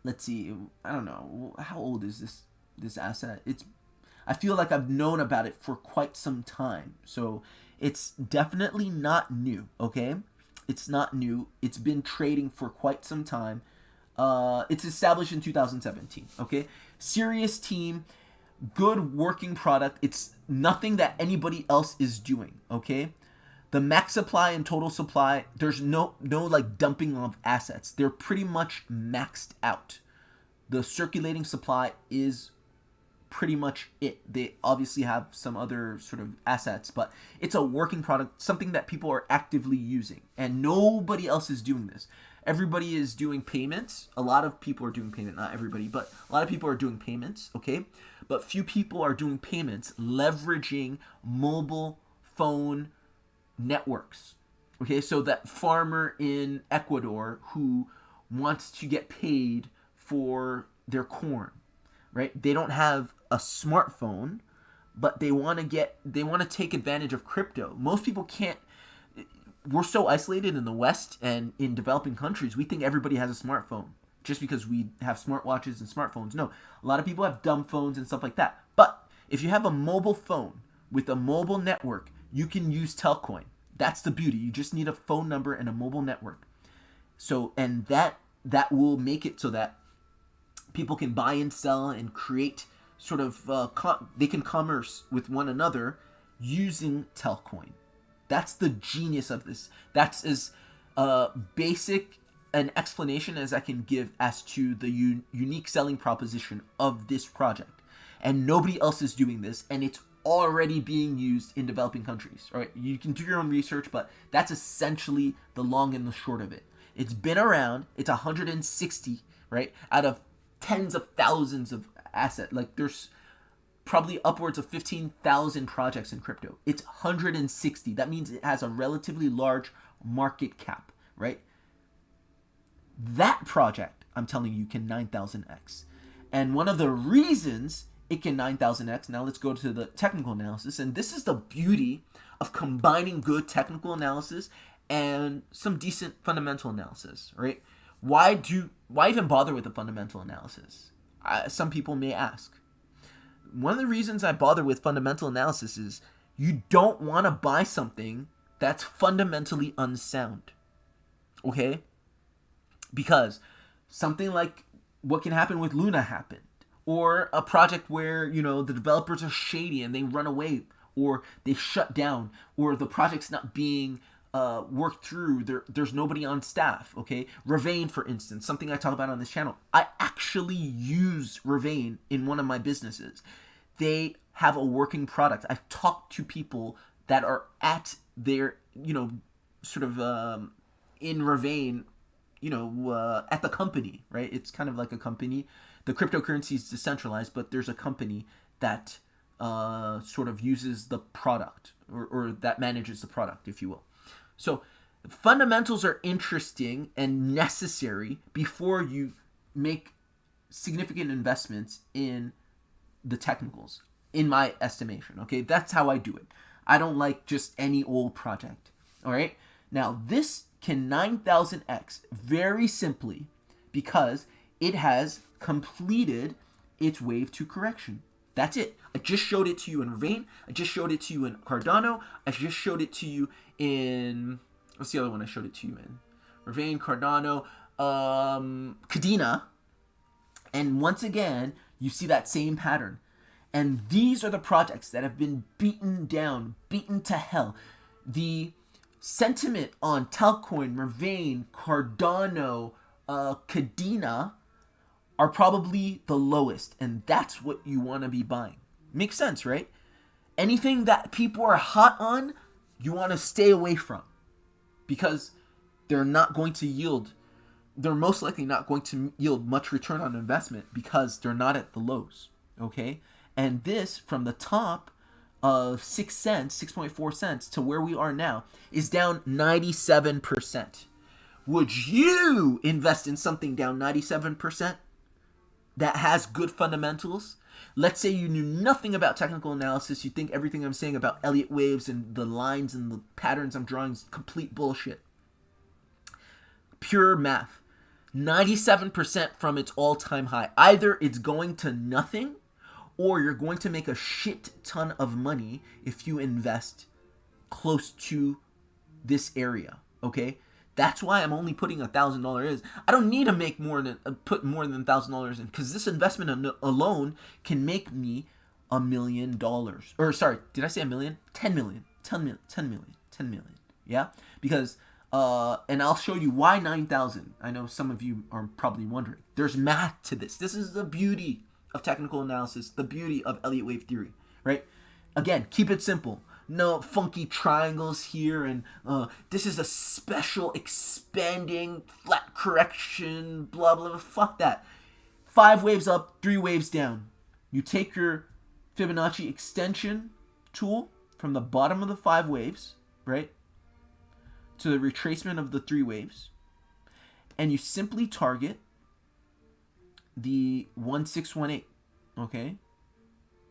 let's see, I don't know, how old is this asset? I feel like I've known about it for quite some time. So it's definitely not new, okay? It's not new. It's been trading for quite some time. It's established in 2017, okay? Serious team, good working product. It's nothing that anybody else is doing, okay? The max supply and total supply, there's no like dumping of assets. They're pretty much maxed out. The circulating supply is pretty much it. They obviously have some other sort of assets, but it's a working product, something that people are actively using, and nobody else is doing this. Everybody is doing payments. A lot of people are doing payment, not everybody, but a lot of people are doing payments, okay? But few people are doing payments leveraging mobile phone networks. Okay, so that farmer in Ecuador who wants to get paid for their corn, right? They don't have a smartphone, but they want to take advantage of crypto. Most people can't. We're so isolated in the West and in developing countries. We think everybody has a smartphone just because we have smartwatches and smartphones. No, a lot of people have dumb phones and stuff like that. But if you have a mobile phone with a mobile network, you can use Telcoin. That's the beauty. You just need a phone number and a mobile network. So, and that will make it so that people can buy and sell and create sort of, they can commerce with one another using Telcoin. That's the genius of this. That's as basic an explanation as I can give as to the unique selling proposition of this project. And nobody else is doing this, and it's already being used in developing countries. All right, you can do your own research, but that's essentially the long and the short of it. It's been around. It's 160, right, out of tens of thousands of assets. Like there's probably upwards of 15,000 projects in crypto. It's 160. That means it has a relatively large market cap, right? That project, I'm telling you, can 9,000x. And one of the reasons it can 9,000x, now let's go to the technical analysis. And this is the beauty of combining good technical analysis and some decent fundamental analysis, right? Why even bother with a fundamental analysis? Some people may ask. One of the reasons I bother with fundamental analysis is you don't want to buy something that's fundamentally unsound, okay? Because something like what can happen with Luna happened, or a project where, the developers are shady and they run away, or they shut down, or the project's not being worked through. There's nobody on staff, okay? Ravane, for instance, something I talk about on this channel. I actually use Ravane in one of my businesses. They have a working product. I've talked to people that are at their, sort of in Ravane, at the company, right? It's kind of like a company. The cryptocurrency is decentralized, but there's a company that sort of uses the product or that manages the product, if you will. So fundamentals are interesting and necessary before you make significant investments in the technicals, in my estimation, okay? That's how I do it. I don't like just any old project, all right? Now, this can 9,000x very simply because it has completed its wave 2 correction. That's it. I just showed it to you in Ravane. I just showed it to you in Cardano. I just showed it to you in... What's the other one I showed it to you in? Ravane, Cardano, Cadena. And once again, you see that same pattern. And these are the projects that have been beaten down, beaten to hell. The sentiment on Telcoin, Ravane, Cardano, Cadena are probably the lowest, and that's what you want to be buying. Makes sense, right? Anything that people are hot on, you want to stay away from because they're not going to yield. They're most likely not going to yield much return on investment because they're not at the lows, okay? And this, from the top, of 6 cents, 6.4 cents to where we are now is down 97%. Would you invest in something down 97% that has good fundamentals? Let's say you knew nothing about technical analysis. You think everything I'm saying about Elliott waves and the lines and the patterns I'm drawing is complete bullshit. Pure math. 97% from its all-time high. Either it's going to nothing, or you're going to make a shit ton of money if you invest close to this area, okay? That's why I'm only putting $1,000 in. I don't need to make put more than $1,000 in, because this investment alone can make me $1 million. Or sorry, did I say a million? 10 million. 10 million. Yeah? Because and I'll show you why 9,000. I know some of you are probably wondering. There's math to this. This is the beauty of technical analysis, the beauty of Elliott wave theory, right? Again, keep it simple. No funky triangles here, and this is a special expanding flat correction, blah, blah, blah. Fuck that. 5 waves up, 3 waves down. You take your Fibonacci extension tool from the bottom of the 5 waves, right, to the retracement of the 3 waves, and you simply target the 1618, okay?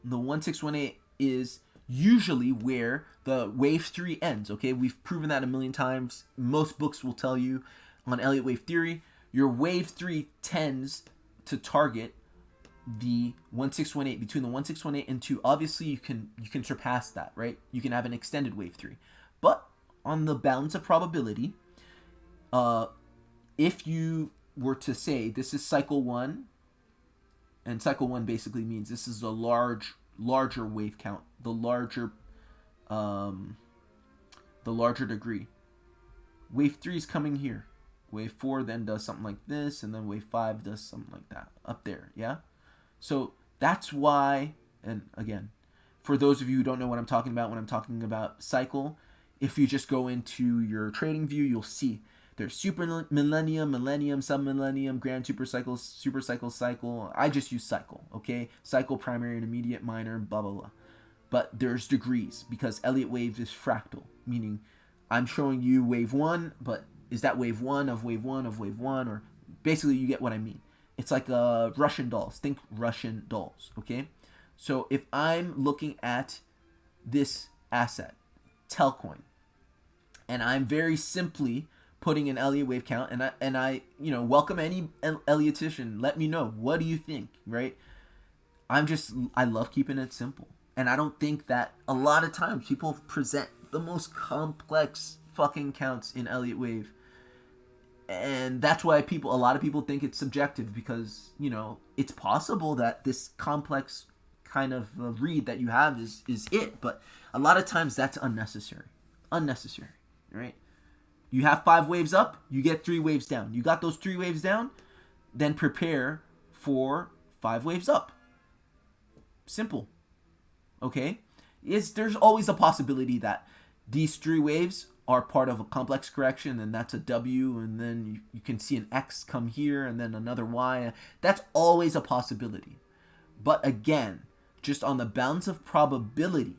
The 1618 is usually where the wave 3 ends, okay? We've proven that a million times. Most books will tell you on Elliott wave theory, your wave 3 tends to target the 1618, between the 1618 and 2. Obviously, you can surpass that, right? You can have an extended wave 3. But on the balance of probability, if you were to say this is cycle 1, and cycle 1 basically means this is a larger wave count, the larger degree. Wave 3 is coming here. Wave 4 then does something like this, and then wave 5 does something like that up there, yeah? So that's why, and again, for those of you who don't know what I'm talking about when I'm talking about cycle, if you just go into your TradingView, you'll see there's super millennium, sub-millennium, grand super cycle, cycle. I just use cycle, okay? Cycle, primary, intermediate, minor, blah, blah, blah. But there's degrees, because Elliott wave is fractal, meaning I'm showing you wave 1, but is that wave 1 of wave 1 of wave 1? Or basically, you get what I mean. It's like Russian dolls. Think Russian dolls, okay? So if I'm looking at this asset, Telcoin, and I'm very simply putting an Elliott wave count, and I welcome any Elliottian. Let me know, what do you think, right? I love keeping it simple, and I don't think that a lot of times people present the most complex fucking counts in Elliott wave, and that's why a lot of people think it's subjective, because it's possible that this complex kind of read that you have is it, but a lot of times that's unnecessary, right? You have 5 waves up, you get 3 waves down. You got those 3 waves down, then prepare for 5 waves up. Simple. Okay? There's always a possibility that these 3 waves are part of a complex correction, and that's a W, and then you can see an X come here, and then another Y. That's always a possibility. But again, just on the balance of probability,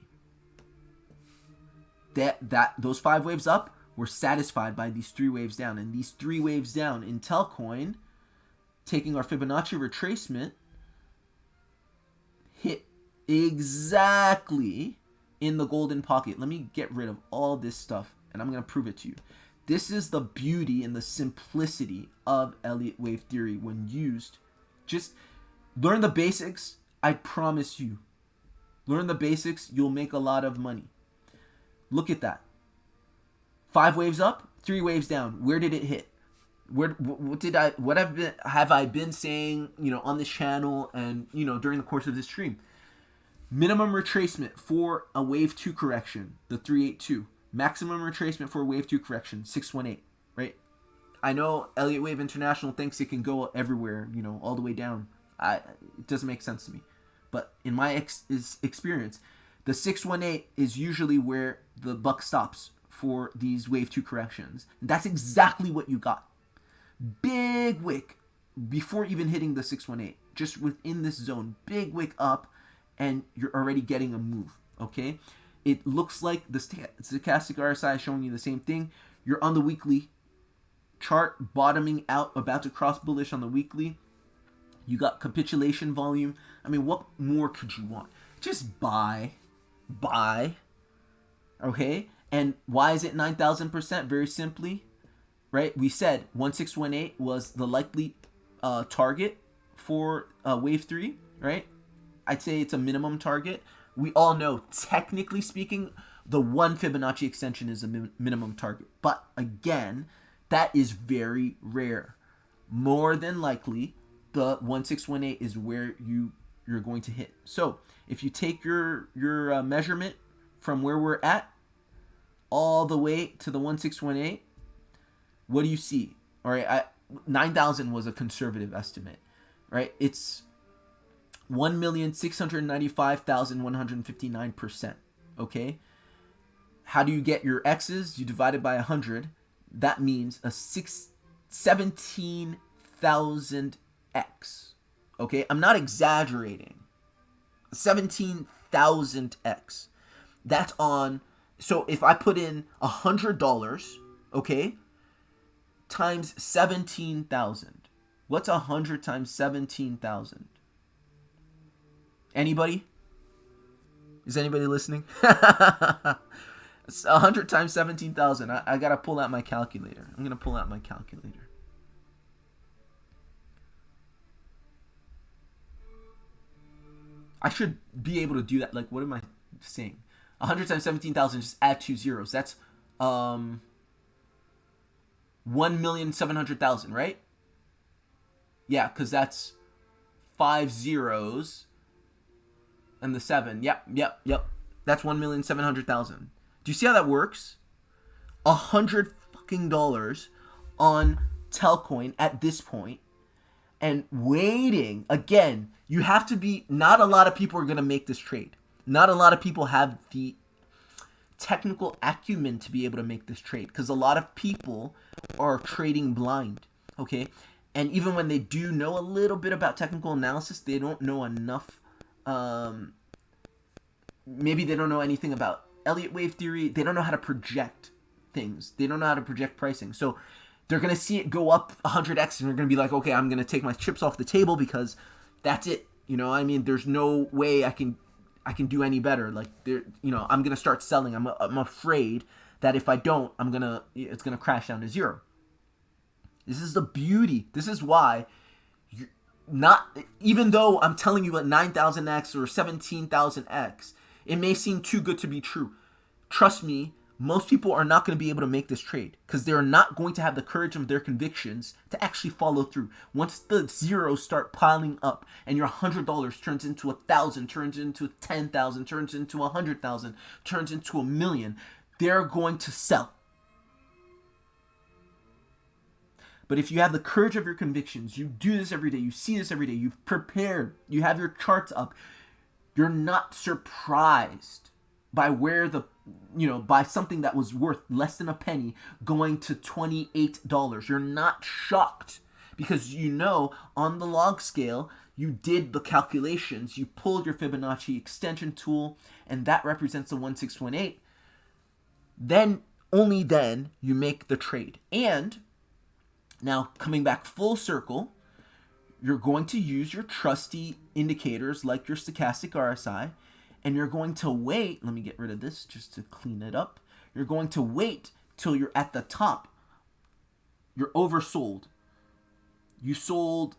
that those 5 waves up, we're satisfied by these 3 waves down. And these 3 waves down in Telcoin, taking our Fibonacci retracement, hit exactly in the golden pocket. Let me get rid of all this stuff, and I'm going to prove it to you. This is the beauty and the simplicity of Elliott wave theory when used. Just learn the basics. I promise you. Learn the basics. You'll make a lot of money. Look at that. 5 waves up, 3 waves down. Where did it hit? What have I been saying, on this channel and, during the course of this stream? Minimum retracement for a wave 2 correction, the 382. Maximum retracement for a wave 2 correction, 618, right? I know Elliott Wave International thinks it can go everywhere, all the way down. It doesn't make sense to me. But in my experience, the 618 is usually where the buck stops for these wave 2 corrections. That's exactly what you got. Big wick before even hitting the 618. Just within this zone. Big wick up, and you're already getting a move. Okay, it looks like the stochastic RSI is showing you the same thing. You're on the weekly chart, bottoming out, about to cross bullish on the weekly. You got capitulation volume. I mean, what more could you want? Just buy. Okay, and why is it 9,000%? Very simply, right? We said 1618 was the likely target for wave 3, right? I'd say it's a minimum target. We all know, technically speaking, the 1 Fibonacci extension is a minimum target. But again, that is very rare. More than likely, the 1618 is where you're going to hit. So if you take your measurement from where we're at all the way to the 1618, what do you see? All right, 9,000 was a conservative estimate, right? It's 1,695,159%. Okay, how do you get your x's? You divide it by 100. That means a 17,000x. Okay, I'm not exaggerating. 17,000x. That's on. So if I put in $100, okay, times 17,000. What's 100 times 17,000? Anybody? Is anybody listening? 100 times 17,000. I gotta pull out my calculator. I'm gonna pull out my calculator. I should be able to do that. Like, what am I saying? 100 times 17,000, just add 2 zeros. That's 1,700,000, right? Yeah, because that's 5 zeros and the 7. Yep. That's 1,700,000. Do you see how that works? $100 fucking dollars on Telcoin at this point, and waiting. Again, you have to be. Not a lot of people are gonna make this trade. Not a lot of people have the technical acumen to be able to make this trade, because a lot of people are trading blind. Okay, and even when they do know a little bit about technical analysis, they don't know enough. Maybe they don't know anything about Elliott wave theory. They don't know how to project things. They don't know how to project pricing. So they're going to see it go up 100x and they're going to be like, okay, I'm going to take my chips off the table because that's it. You know, I mean, there's no way I can do any better. Like, there, you know, I'm going to start selling. I'm afraid that if I don't, it's going to crash down to zero. This is the beauty. This is why not, even though I'm telling you at 9,000x or 17,000x, it may seem too good to be true. Trust me, most people are not going to be able to make this trade because they're not going to have the courage of their convictions to actually follow through. Once the zeros start piling up and your $100 turns into 1,000, turns into 10,000, turns into 100,000, turns into 1,000,000, they're going to sell. But if you have the courage of your convictions, you do this every day, you see this every day, you've prepared, you have your charts up, you're not surprised by where by something that was worth less than a penny going to $28. You're not shocked because on the log scale, you did the calculations, you pulled your Fibonacci extension tool, and that represents the 1618. Then, only then, you make the trade. And now, coming back full circle, you're going to use your trusty indicators like your stochastic RSI, and you're going to wait. Let me get rid of this just to clean it up. You're going to wait till you're at the top. You're oversold. You sold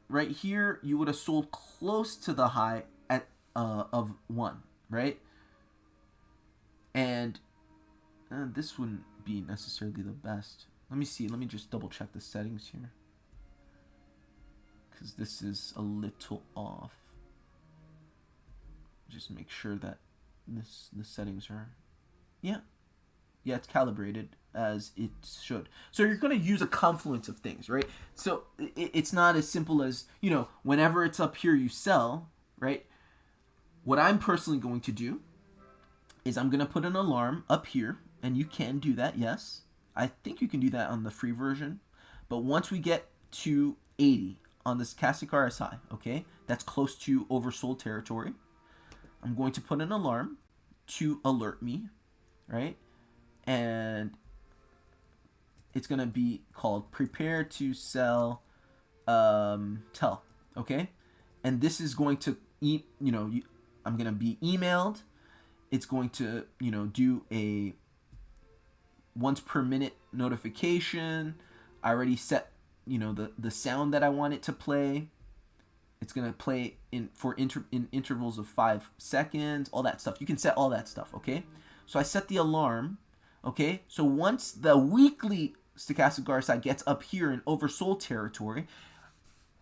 right here. You would have sold close to the high at of 1, right? And this wouldn't be necessarily the best. Let me see. Let me just double check the settings here, because this is a little off. Just make sure that the settings are, yeah, it's calibrated as it should. So you're going to use a confluence of things, right? So it's not as simple as, whenever it's up here you sell, right? What I'm personally going to do is I'm going to put an alarm up here, and you can do that, yes. I think you can do that on the free version. But once we get to 80 on this stochastic RSI, okay, that's close to oversold territory. I'm going to put an alarm to alert me, right? And it's going to be called prepare to sell tell, okay? And this is going to, I'm going to be emailed. It's going to, do a once per minute notification. I already set, the sound that I want it to play. It's going to play in intervals of 5 seconds, all that stuff. You can set all that stuff, okay? So I set the alarm, okay? So once the weekly stochastic RSI gets up here in oversold territory,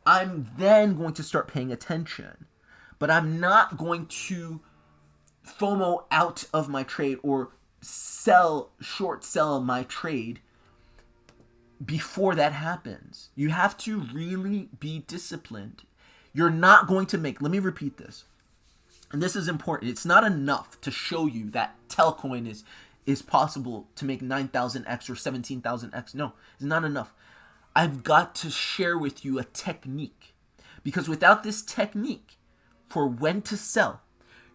I'm then going to start paying attention. But I'm not going to FOMO out of my trade or short sell my trade before that happens. You have to really be disciplined. You're not going to make, let me repeat this, and this is important. It's not enough to show you that Telcoin is possible to make 9,000x or 17,000x. No, it's not enough. I've got to share with you a technique, because without this technique for when to sell,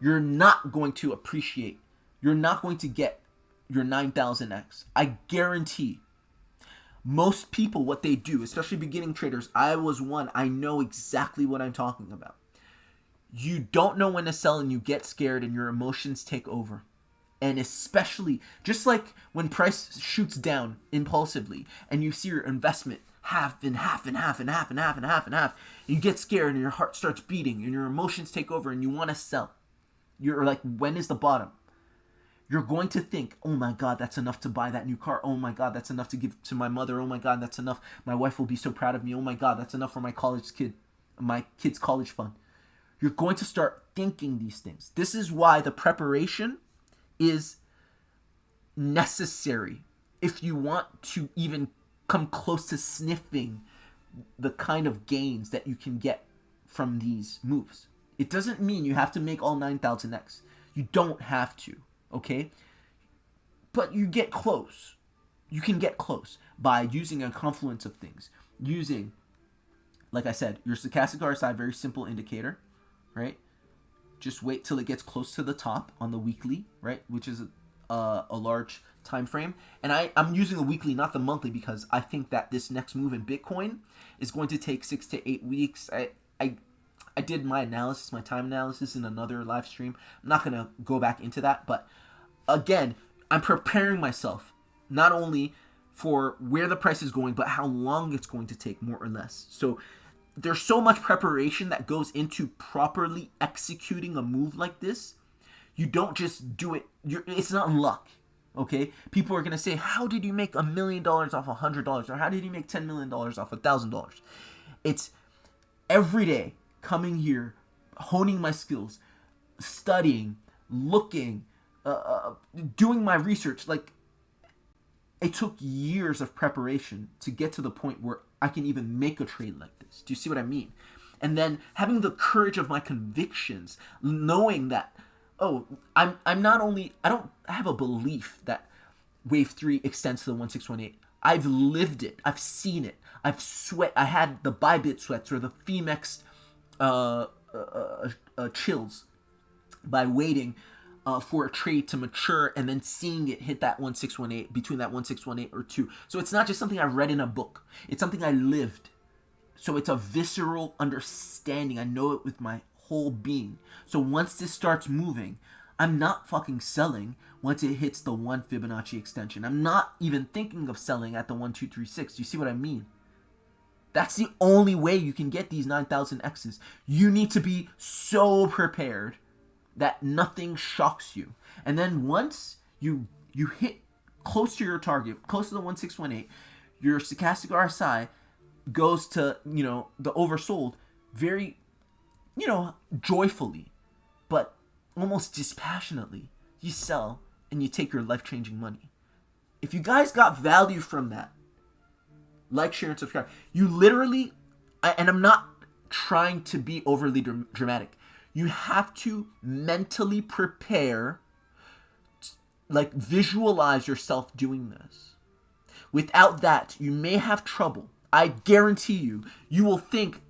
you're not going to appreciate, you're not going to get your 9,000x. I guarantee. Most people, what they do, especially beginning traders, I was one, I know exactly what I'm talking about. You don't know when to sell and you get scared and your emotions take over. And especially, just like when price shoots down impulsively and you see your investment half and half and half and half and half and half and half, and you get scared and your heart starts beating and your emotions take over and you want to sell. You're like, when is the bottom? You're going to think, oh my God, that's enough to buy that new car. Oh my God, that's enough to give to my mother. Oh my God, that's enough. My wife will be so proud of me. Oh my God, that's enough for my kid's college fund. You're going to start thinking these things. This is why the preparation is necessary if you want to even come close to sniffing the kind of gains that you can get from these moves. It doesn't mean you have to make all 9,000x. You don't have to. Okay, but you get close. You can get close by using a confluence of things. Using, like I said, your stochastic RSI, very simple indicator, right? Just wait till it gets close to the top on the weekly, right? Which is a large time frame. And I'm using the weekly, not the monthly, because I think that this next move in Bitcoin is going to take 6 to 8 weeks. I did my analysis, my time analysis in another live stream. I'm not going to go back into that, but again, I'm preparing myself not only for where the price is going, but how long it's going to take, more or less. So there's so much preparation that goes into properly executing a move like this. You don't just do it. It's not luck, okay? People are going to say, how did you make $1 million off $100? Or how did you make $10 million off $1,000? It's every day coming here, honing my skills, studying, looking, doing my research. Like, it took years of preparation to get to the point where I can even make a trade like this. Do you see what I mean? And then having the courage of my convictions, knowing that, I don't have a belief that wave 3 extends to the 1618. I've lived it. I've seen it. I had the Bybit sweats or the Phemex chills by waiting for a trade to mature and then seeing it hit that 1618, between that 1618 or 2. So it's not just something I read in a book. It's something I lived. So it's a visceral understanding. I know it with my whole being. So once this starts moving, I'm not fucking selling once it hits the 1 Fibonacci extension. I'm not even thinking of selling at the 1236. Do you see what I mean? That's the only way you can get these 9,000 X's. You need to be so prepared that nothing shocks you. And then once you hit close to your target, close to the 1618, your stochastic RSI goes to, the oversold very, joyfully, but almost dispassionately. You sell and you take your life-changing money. If you guys got value from that, like, share, and subscribe. You literally, and I'm not trying to be overly dramatic, you have to mentally prepare, like, visualize yourself doing this. Without that, you may have trouble. I guarantee you will think,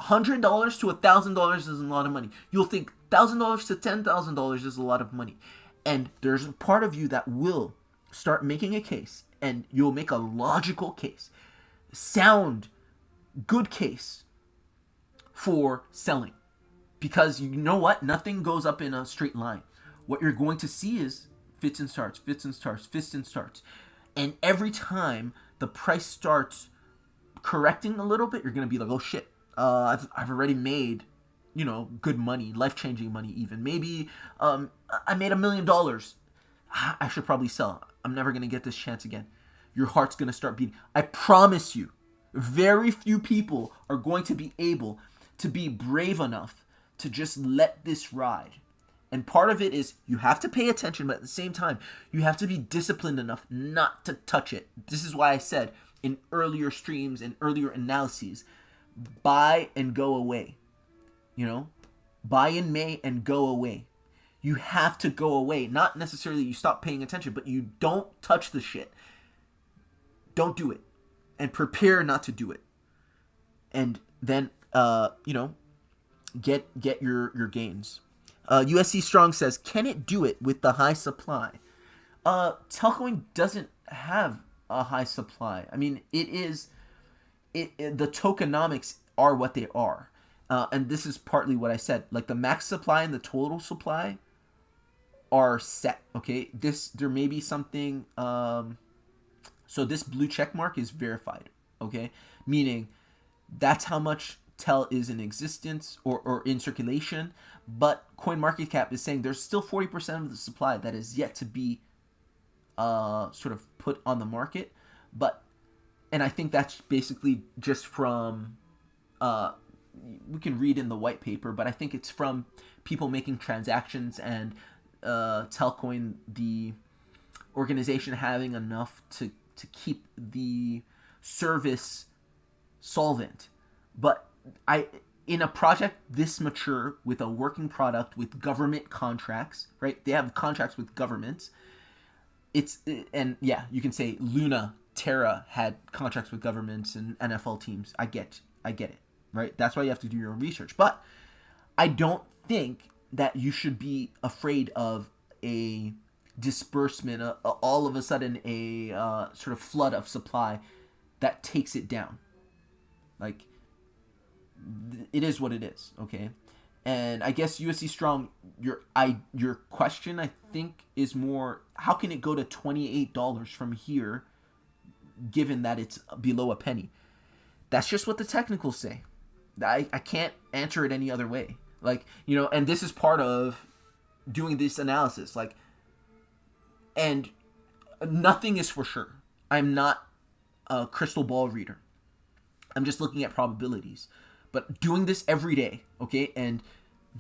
$100 to $1,000 is a lot of money. You'll think $1,000 to $10,000 is a lot of money. And there's a part of you that will start making a case, and you'll make a logical case, sound, good case for selling. Because you know what? Nothing goes up in a straight line. What you're going to see is fits and starts, fits and starts, fits and starts. And every time the price starts correcting a little bit, you're going to be like, oh shit, I've already made, good money, life-changing money even. Maybe I made $1 million. I should probably sell. I'm never going to get this chance again. Your heart's going to start beating. I promise you, very few people are going to be able to be brave enough to just let this ride. And part of it is you have to pay attention, but at the same time, you have to be disciplined enough not to touch it. This is why I said in earlier streams and earlier analyses, buy and go away. Buy in May and go away. You have to go away. Not necessarily you stop paying attention, but you don't touch the shit. Don't do it. And prepare not to do it. And then, get your gains. USC Strong says, can it do it with the high supply? Telcoin doesn't have a high supply. I mean, the tokenomics are what they are. And this is partly what I said. Like the max supply and the total supply are set. Okay, there may be something. So this blue check mark is verified. Okay, meaning that's how much TEL is in existence or in circulation. But CoinMarketCap is saying there's still 40% of the supply that is yet to be sort of put on the market. And I think that's basically just from we can read in the white paper, but I think it's from people making transactions and Telcoin, the organization, having enough to keep the service solvent. But in a project this mature, with a working product, with government contracts, right? They have contracts with governments. You can say Luna, Terra had contracts with governments and NFL teams. I get it, right? That's why you have to do your own research. But I don't think that you should be afraid of a disbursement, all of a sudden a sort of flood of supply that takes it down. Like, it is what it is, okay? And I guess USC Strong, your question, I think, is more, how can it go to $28 from here, given that it's below a penny? That's just what the technicals say. I can't answer it any other way. Like, and this is part of doing this analysis. Like, and nothing is for sure. I'm not a crystal ball reader. I'm just looking at probabilities. But doing this every day, okay, and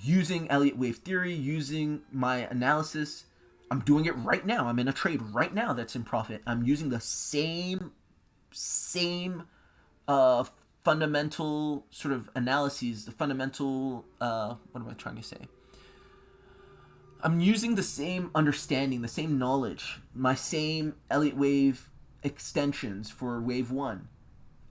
using Elliott wave theory, using my analysis, I'm doing it right now. I'm in a trade right now that's in profit. I'm using the same fundamental sort of analyses, the fundamental, what am I trying to say? I'm using the same understanding, the same knowledge, my same Elliott wave extensions for wave 1.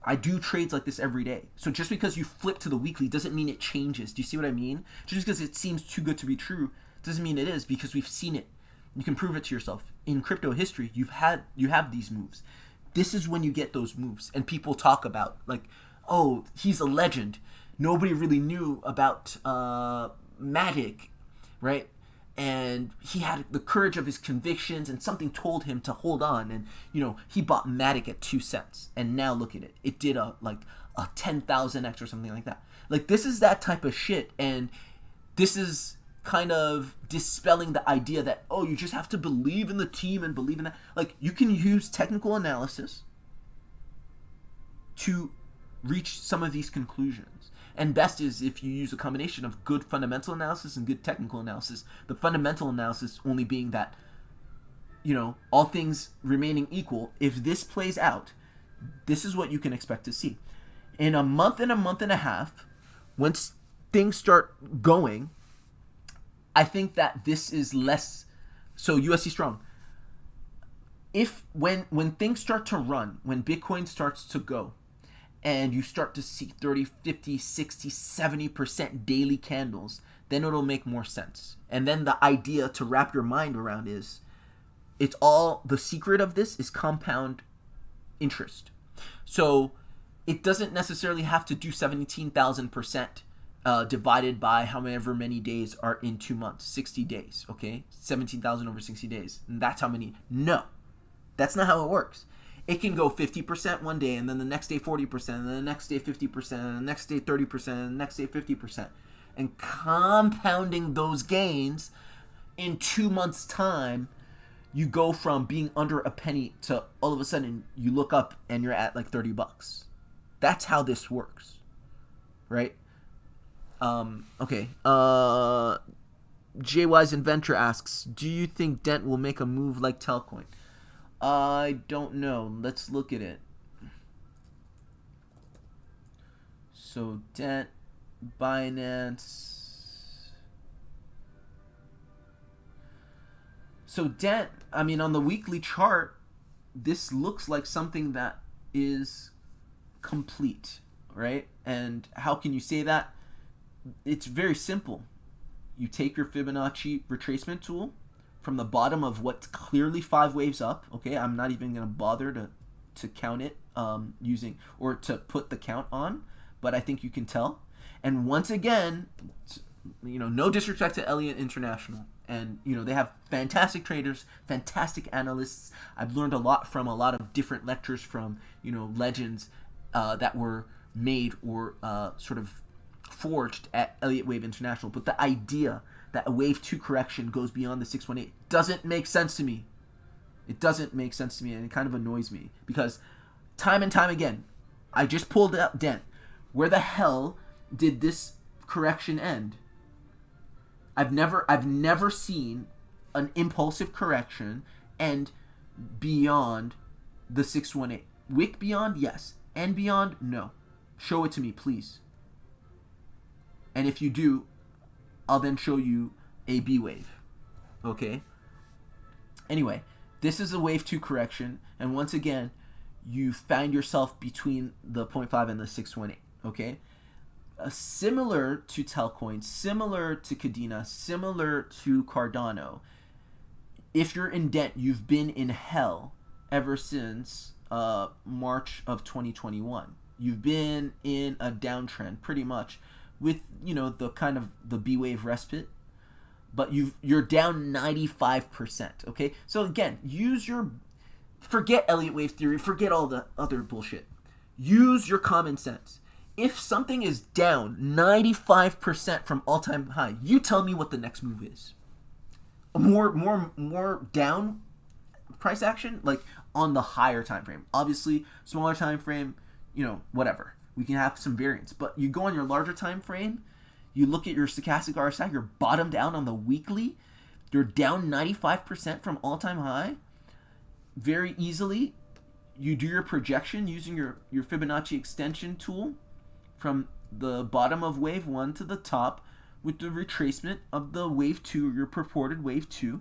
I do trades like this every day. So just because you flip to the weekly doesn't mean it changes. Do you see what I mean? Just because it seems too good to be true doesn't mean it is, because we've seen it. You can prove it to yourself. In crypto history, you have these moves. This is when you get those moves. And people talk about, like, oh, he's a legend. Nobody really knew about Matic, right? And he had the courage of his convictions, and something told him to hold on. And, he bought Matic at 2 cents. And now look at it. It did a 10,000x or something like that. Like, this is that type of shit. And this is kind of dispelling the idea that, oh, you just have to believe in the team and believe in that. Like, you can use technical analysis to reach some of these conclusions. And best is if you use a combination of good fundamental analysis and good technical analysis. The fundamental analysis only being that, all things remaining equal, if this plays out, this is what you can expect to see. In a month and a half, once things start going, I think that this is less. So USC Strong, when things start to run, when Bitcoin starts to go, and you start to see 30, 50, 60, 70% daily candles, then it'll make more sense. And then the idea to wrap your mind around is, it's all, the secret of this is compound interest. So it doesn't necessarily have to do 17,000% divided by however many days are in 2 months, 60 days, okay? 17,000 over 60 days. And that's how many. No, that's not how it works. It can go 50% one day, and then the next day 40%, and then the next day 50%, and the next day 30%, and the next day 50%. And compounding those gains in 2 months' time, you go from being under a penny to all of a sudden you look up and you're at like $30. That's how this works, right? Okay. JY's Inventor asks, do you think Dent will make a move like Telcoin? I don't know. Let's look at it. So Dent, Binance. So Dent, I mean, on the weekly chart, this looks like something that is complete, right? And how can you say that? It's very simple. You take your Fibonacci retracement tool from the bottom of what's clearly 5 waves up. Okay, I'm not even going to bother to count it using, or to put the count on, but I think you can tell. And once again, you know, no disrespect to Elliott International, and you know, they have fantastic traders, fantastic analysts. I've learned a lot from a lot of different lectures from, you know, legends that were made or sort of forged at Elliott Wave International. But the idea that a wave 2 correction goes beyond the 618 doesn't make sense to me. It doesn't make sense to me, and it kind of annoys me, because time and time again, I just pulled up Dent. Where the hell did this correction end? I've never seen an impulsive correction end beyond the 618. Wick beyond, yes. And beyond, no. Show it to me, please. And if you do, I'll then show you a B wave. Okay? Anyway, this is a wave 2 correction, and once again, you find yourself between the 0.5 and the 618. Okay? Similar to Telcoin, similar to Cadena, similar to Cardano. If you're in Dent, you've been in hell ever since March of 2021. You've been in a downtrend pretty much, with, you know, the kind of the B wave respite, but you're down 95%. Okay, so again, forget Elliott wave theory, forget all the other bullshit. Use your common sense. If something is down 95% from all-time high, you tell me what the next move is. More down price action, like on the higher time frame. Obviously, smaller time frame, you know, whatever. We can have some variance, but you go on your larger time frame, you look at your stochastic RSI, you're bottomed out on the weekly, you're down 95% from all-time high, very easily. You do your projection using your Fibonacci extension tool from the bottom of wave 1 to the top with the retracement of the wave 2, your purported wave 2.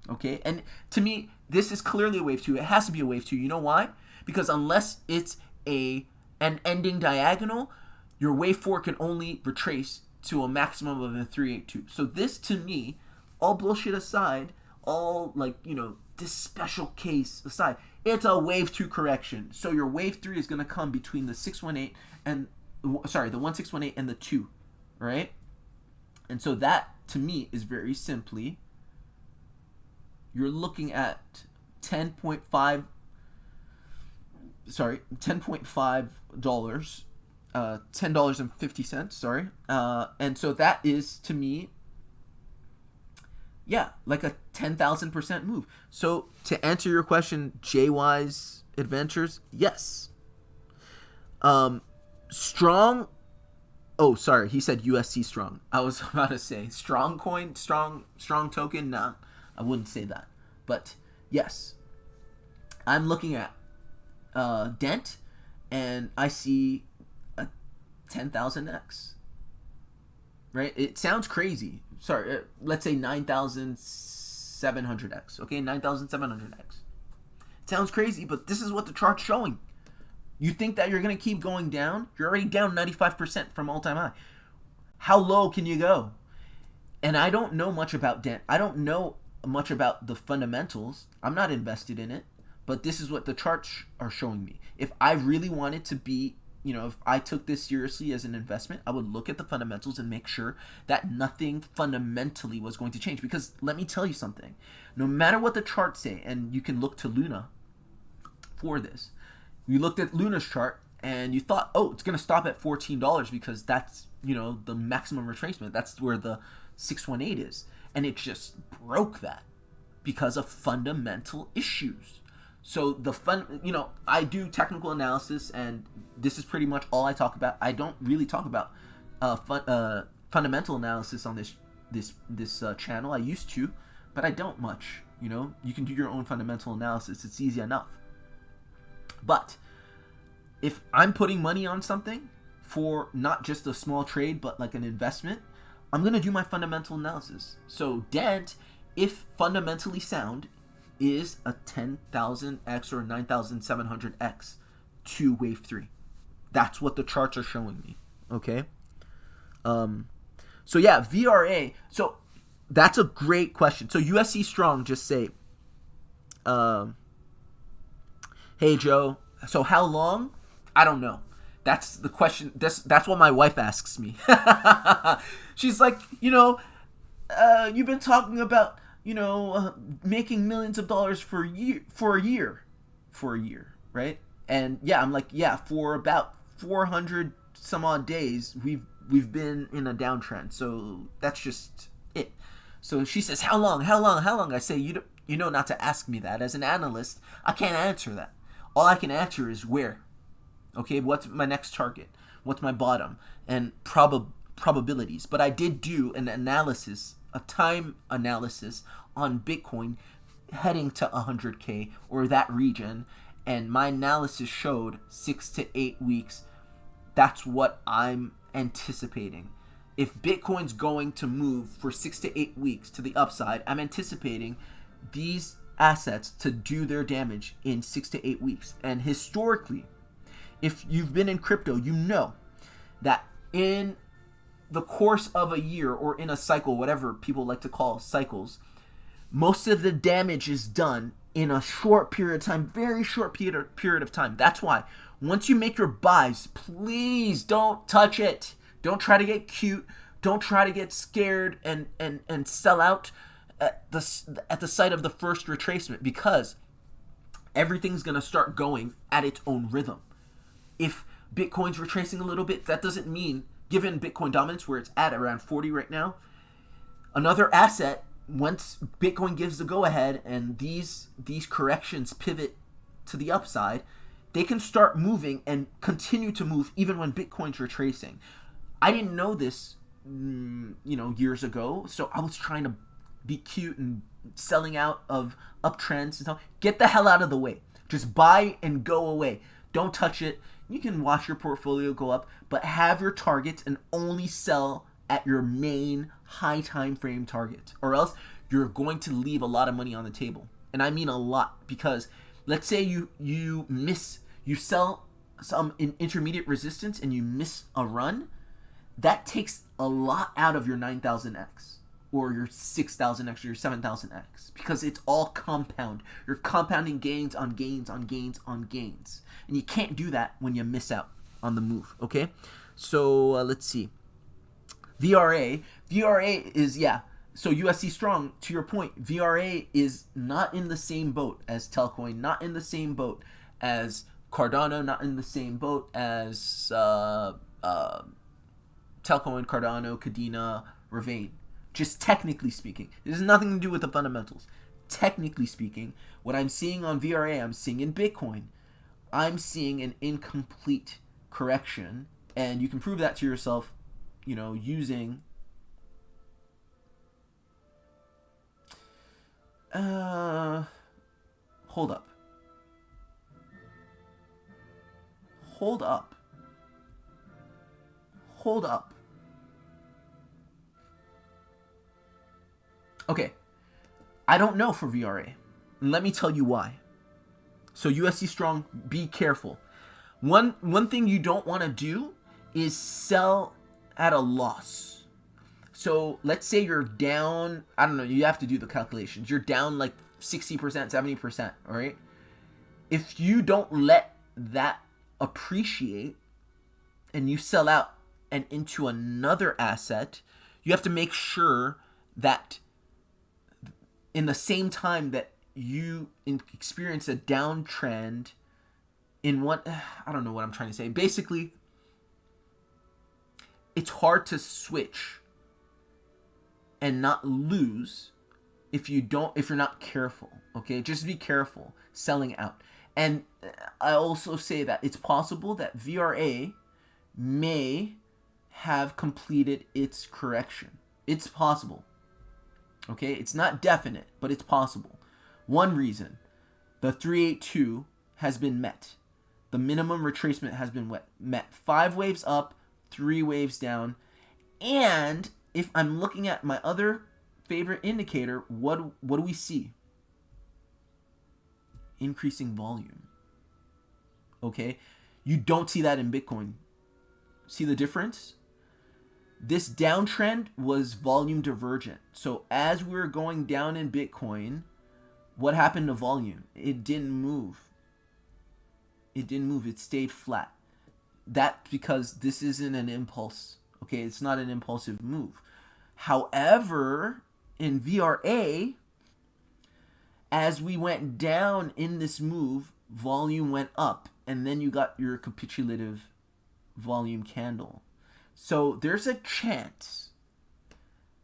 Okay, and to me, this is clearly a wave 2. It has to be a wave 2. You know why? Because unless it's an ending diagonal, your wave 4 can only retrace to a maximum of a 382. So this, to me, all bullshit aside, all, like, you know, this special case aside, it's a wave 2 correction. So your wave 3 is going to come between the 618 and, sorry, the 1618 and the 2, right? And so that, to me, is very simply, you're looking at $10.5, $10.50, sorry. And so that is, to me, yeah, like a 10,000% move. So to answer your question, JY's Adventures, yes. Strong, oh, sorry, he said USC strong. I was about to say strong coin, strong token. Nah, I wouldn't say that. But yes, I'm looking at Dent, and I see a 10,000x. Right? It sounds crazy. Sorry, let's say 9,700x. Okay, 9,700x. It sounds crazy, but this is what the chart's showing. You think that you're going to keep going down? You're already down 95% from all-time high. How low can you go? And I don't know much about I don't know much about the fundamentals. I'm not invested in it, but this is what the charts are showing me. If I really wanted to be, if I took this seriously as an investment, I would look at the fundamentals and make sure that nothing fundamentally was going to change. Because let me tell you something. No matter what the charts say, and you can look to Luna for this, you looked at Luna's chart and you thought, oh, it's going to stop at $14 because that's, the maximum retracement. That's where the 618 is. And it just broke that because of fundamental issues. So I do technical analysis, and this is pretty much all I talk about. I don't really talk about fundamental analysis on this channel. I used to, but I don't much. You can do your own fundamental analysis. It's easy enough. But if I'm putting money on something for not just a small trade, but like an investment, I'm going to do my fundamental analysis. So Dent, if fundamentally sound, is a 10,000x or 9,700x to wave 3. That's what the charts are showing me. Okay? So yeah, VRA. So that's a great question. So USC Strong just say, hey Joe, so how long? I don't know. That's the question. That's what my wife asks me. She's like, you've been talking about, making millions of dollars for a year, right? And yeah, I'm like, yeah, for about 400 some odd days, we've been in a downtrend. So that's just it. So she says, how long? I say, you know not to ask me that. As an analyst, I can't answer that. All I can answer is where. Okay, what's my next target? What's my bottom? And probabilities. But I did do an analysis, a time analysis on Bitcoin heading to 100K or that region, and my analysis showed 6 to 8 weeks. That's what I'm anticipating. If Bitcoin's going to move for 6 to 8 weeks to the upside, I'm anticipating these assets to do their damage in 6 to 8 weeks. And historically, if you've been in crypto, you know that in the course of a year or in a cycle, whatever people like to call cycles, most of the damage is done in a short period of time, very short period of time. That's why once you make your buys, please don't touch it. Don't try to get cute. Don't try to get scared and sell out at the sight of the first retracement, because everything's going to start going at its own rhythm. If Bitcoin's retracing a little bit, that doesn't mean, given Bitcoin dominance where it's at around 40 right now, another asset, once Bitcoin gives the go-ahead and these corrections pivot to the upside, they can start moving and continue to move even when Bitcoin's retracing. I didn't know this, years ago, so I was trying to be cute and selling out of uptrends and stuff. Get the hell out of the way. Just buy and go away. Don't touch it. You can watch your portfolio go up, but have your targets and only sell at your main high time frame target, or else you're going to leave a lot of money on the table. And I mean a lot, because let's say you sell some intermediate resistance and you miss a run, that takes a lot out of your 9,000x or your 6,000x or your 7,000x, because it's all compound. You're compounding gains on gains on gains on gains. And you can't do that when you miss out on the move, okay? So let's see. VRA is, so USC Strong, to your point, VRA is not in the same boat as Telcoin, not in the same boat as Cardano, not in the same boat as Telcoin, Cardano, Cadena, Ravane. Just technically speaking. This has nothing to do with the fundamentals. Technically speaking, what I'm seeing on VRA, I'm seeing in Bitcoin. I'm seeing an incomplete correction, and you can prove that to yourself, using hold up. Okay, I don't know for VRA. Let me tell you why. So USC Strong, be careful. One thing you don't want to do is sell at a loss. So let's say you're down, I don't know, you have to do the calculations. You're down like 60%, 70%, all right? If you don't let that appreciate and you sell out and into another asset, you have to make sure that in the same time that you experience a downtrend in one, I don't know what I'm trying to say. Basically, it's hard to switch and not lose if you're not careful. Okay, just be careful selling out. And I also say that it's possible that VRA may have completed its correction. It's possible. Okay, it's not definite, but it's possible. One reason, the 382 has been met. The minimum retracement has been met. 5 waves up, 3 waves down. And if I'm looking at my other favorite indicator, what do we see? Increasing volume. Okay, you don't see that in Bitcoin. See the difference? This downtrend was volume divergent. So as we were going down in Bitcoin, what happened to volume? It didn't move. It didn't move. It stayed flat. That's because this isn't an impulse. Okay, it's not an impulsive move. However, in VRA, as we went down in this move, volume went up, and then you got your capitulative volume candle. So there's a chance,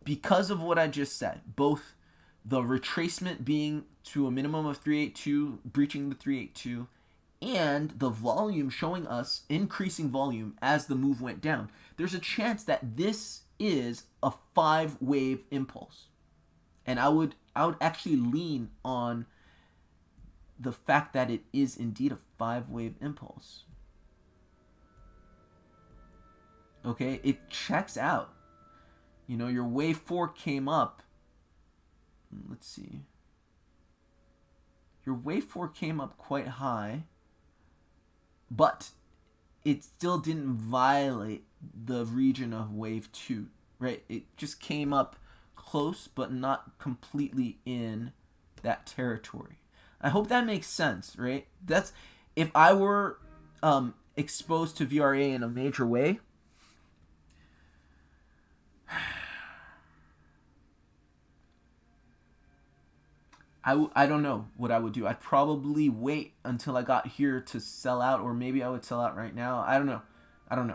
because of what I just said, both the retracement being to a minimum of 382, breaching the 382, and the volume showing us increasing volume as the move went down. There's a chance that this is a 5-wave impulse. And I would actually lean on the fact that it is indeed a 5-wave impulse. Okay, it checks out. You know, your wave 4 came up. Let's see. Your wave 4 came up quite high, but it still didn't violate the region of wave 2, right? It just came up close, but not completely in that territory. I hope that makes sense, right? That's, if I were exposed to VRA in a major way, I don't know what I would do. I'd probably wait until I got here to sell out, or maybe I would sell out right now. I don't know. I don't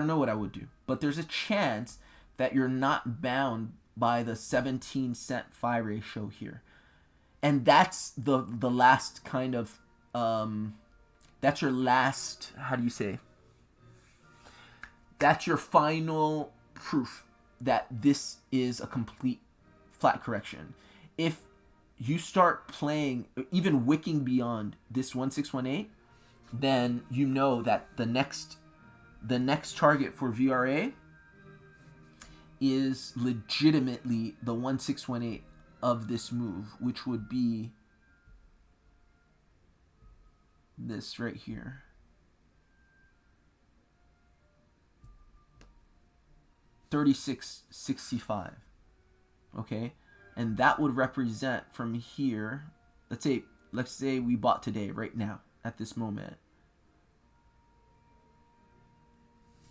know what I would do. But there's a chance that you're not bound by the 17-cent phi ratio here. And that's the last kind of, that's your last, how do you say? That's your final proof that this is a complete flat correction. If you start playing, even wicking beyond this 1618, then you know that the next target for VRA is legitimately the 1618 of this move, which would be this right here. $36.65. Okay, and that would represent from here, let's say we bought today, right now, at this moment,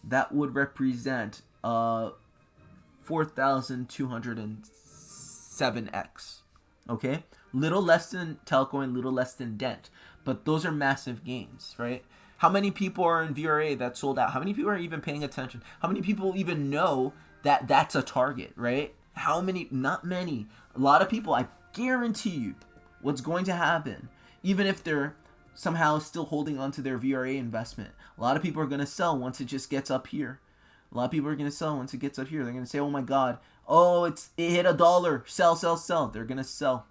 that would represent 4,207x. Okay, little less than Telcoin, little less than Dent, but those are massive gains, right? How many people are in VRA that sold out? How many people are even paying attention? How many people even know that that's a target, right? How many? Not many. A lot of people, I guarantee you, what's going to happen, even if they're somehow still holding on to their VRA investment, a lot of people are going to sell once it just gets up here. A lot of people are going to sell once it gets up here. They're going to say, oh my God, oh, it hit $1. Sell, sell, sell. They're going to sell.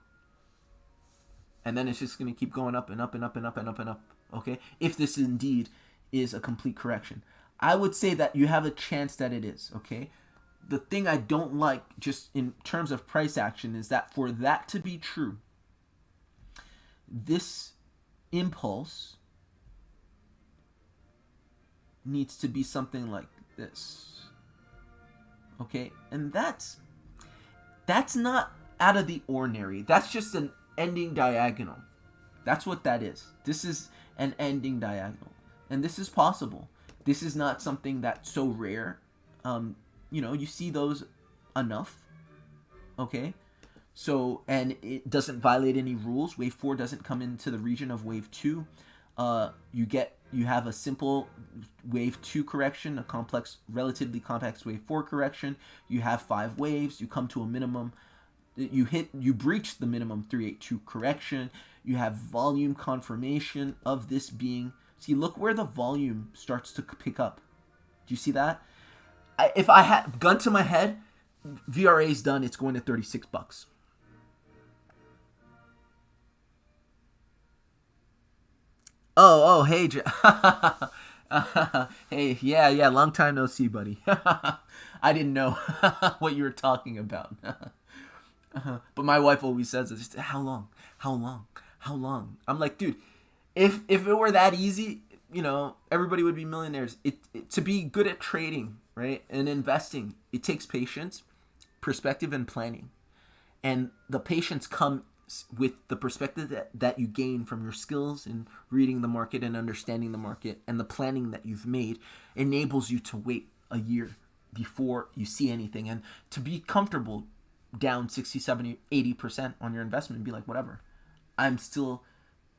And then it's just going to keep going up and up and up and up and up and up. Okay? If this indeed is a complete correction. I would say that you have a chance that it is. Okay? The thing I don't like, just in terms of price action, is that for that to be true, this impulse needs to be something like this. Okay, and that's not out of the ordinary. That's just an ending diagonal. That's what that is. This is an ending diagonal, and this is possible. This is not something that's so rare. You see those enough. Okay, so, and it doesn't violate any rules. Wave 4 doesn't come into the region of wave 2. You have a simple wave 2 correction, a relatively complex wave 4 correction. You have 5 waves. You come to a minimum. You breach the minimum 382 correction. You have volume confirmation of this being. See, look where the volume starts to pick up. Do you see that? If I had gun to my head, VRA is done. It's going to $36. Oh, hey, hey, yeah, long time no see, buddy. I didn't know what you were talking about. But my wife always says this, how long? I'm like, dude, if it were that easy, everybody would be millionaires. To be good at trading, right, and investing, it takes patience, perspective, and planning. And the patience comes with the perspective that you gain from your skills in reading the market and understanding the market, and the planning that you've made enables you to wait a year before you see anything, and to be comfortable down 60, 70, 80% on your investment and be like, whatever, I'm still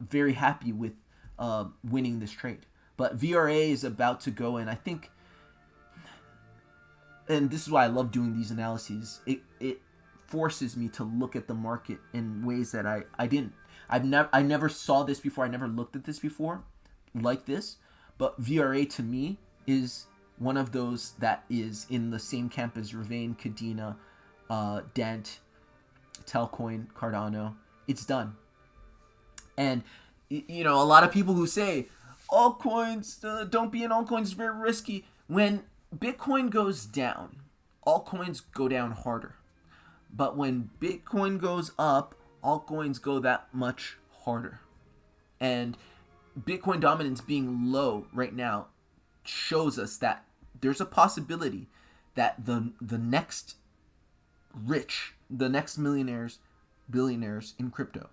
very happy with winning this trade. But VRA is about to go, and I think, and this is why I love doing these analyses, it forces me to look at the market in ways that I never saw this before. I never looked at this before like this. But VRA to me is one of those that is in the same camp as Ravane, Cadena, Dent, Telcoin, Cardano. It's done. And a lot of people who say altcoins, don't be in altcoins, it's very risky. When Bitcoin goes down, altcoins go down harder. But when Bitcoin goes up, altcoins go that much harder. And Bitcoin dominance being low right now shows us that there's a possibility that the next rich, the next millionaires, billionaires in crypto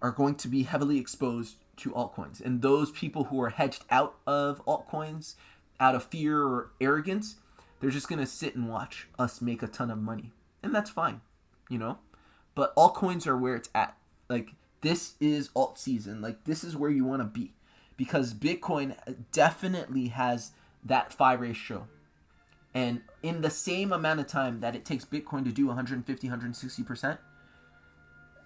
are going to be heavily exposed to altcoins. And those people who are hedged out of altcoins out of fear or arrogance, they're just going to sit and watch us make a ton of money. And that's fine, But altcoins are where it's at. Like, this is alt season. Like, this is where you want to be. Because Bitcoin definitely has that phi ratio. And in the same amount of time that it takes Bitcoin to do 150, 160%,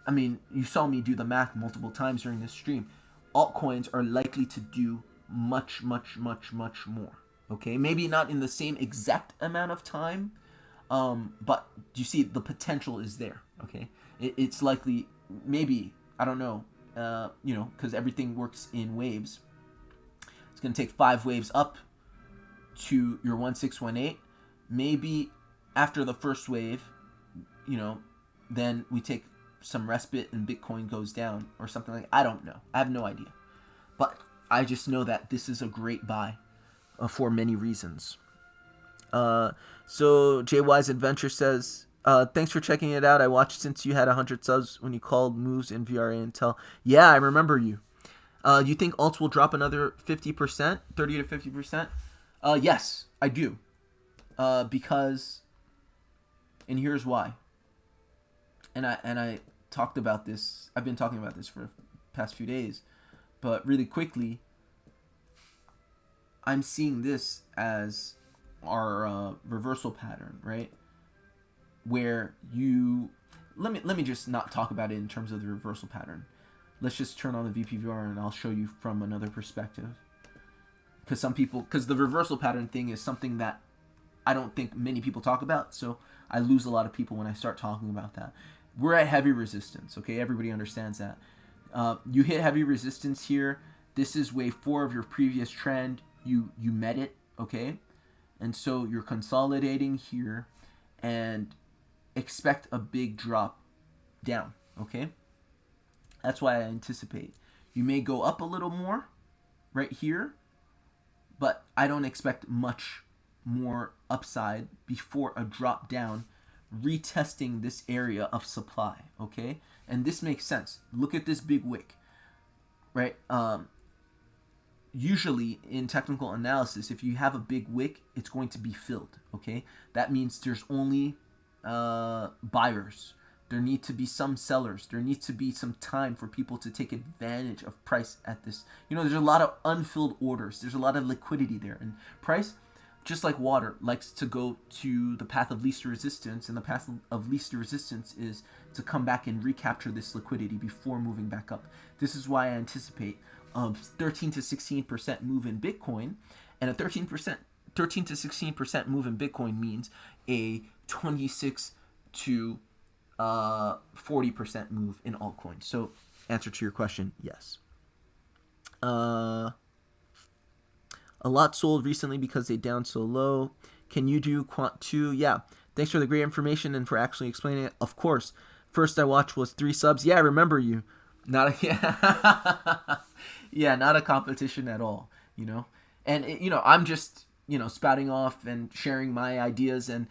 I mean, you saw me do the math multiple times during this stream. Altcoins are likely to do much, much, much, much more. Okay? Maybe not in the same exact amount of time, but you see the potential is there. Okay? It's likely, maybe, I don't know, because everything works in waves. It's going to take 5 waves up to your 1618. Maybe after the first wave, then we take some respite and Bitcoin goes down or something like that. I don't know. I have no idea. But I just know that this is a great buy for many reasons. So JY's Adventure says, thanks for checking it out. I watched since you had 100 subs when you called moves in VRA and Tel. Yeah, I remember you. You think alts will drop another 50%, 30 to 50%? Yes, I do. Because, and here's why. And I talked about this. I've been talking about this for the past few days. But really quickly, I'm seeing this as our reversal pattern, right? Where you let me just not talk about it in terms of the reversal pattern. Let's just turn on the VPVR and I'll show you from another perspective. Because the reversal pattern thing is something that I don't think many people talk about, so I lose a lot of people when I start talking about that. We're at heavy resistance, okay? Everybody understands that. You hit heavy resistance here. This is wave 4 of your previous trend. You met it, okay? And so you're consolidating here and expect a big drop down, okay? That's why I anticipate. You may go up a little more right here, but I don't expect much more upside before a drop down, retesting this area of supply, okay? And this makes sense. Look at this big wick, right? Usually in technical analysis, if you have a big wick, it's going to be filled, okay? That means there's only buyers. There need to be some sellers. There needs to be some time for people to take advantage of price at this. You know, there's a lot of unfilled orders. There's a lot of liquidity there. And price, just like water, likes to go to the path of least resistance. And the path of least resistance is to come back and recapture this liquidity before moving back up. This is why I anticipate 13 to 16% move in Bitcoin. And a 13 to 16% move in Bitcoin means a 26 to 40% move in altcoins. So, answer to your question, yes. A lot sold recently because they down so low. Can you do quant 2? Yeah. Thanks for the great information and for actually explaining it. Of course. First I watched was 3 subs. Yeah, I remember you. Not a yeah, not a competition at all, you know. And I'm just, spouting off and sharing my ideas. And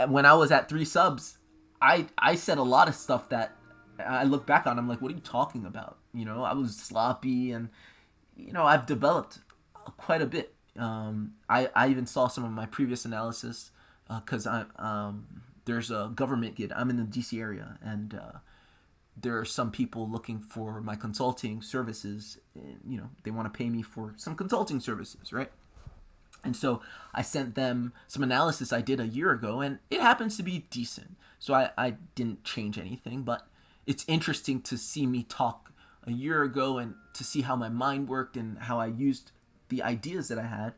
when I was at 3 subs, I said a lot of stuff that I look back on. I'm like, what are you talking about? I was sloppy, and I've developed quite a bit. I even saw some of my previous analysis because there's a government gig. I'm in the DC area, and there are some people looking for my consulting services. And, they want to pay me for some consulting services, right? And so I sent them some analysis I did a year ago, and it happens to be decent. So I didn't change anything, but it's interesting to see me talk a year ago and to see how my mind worked and how I used the ideas that I had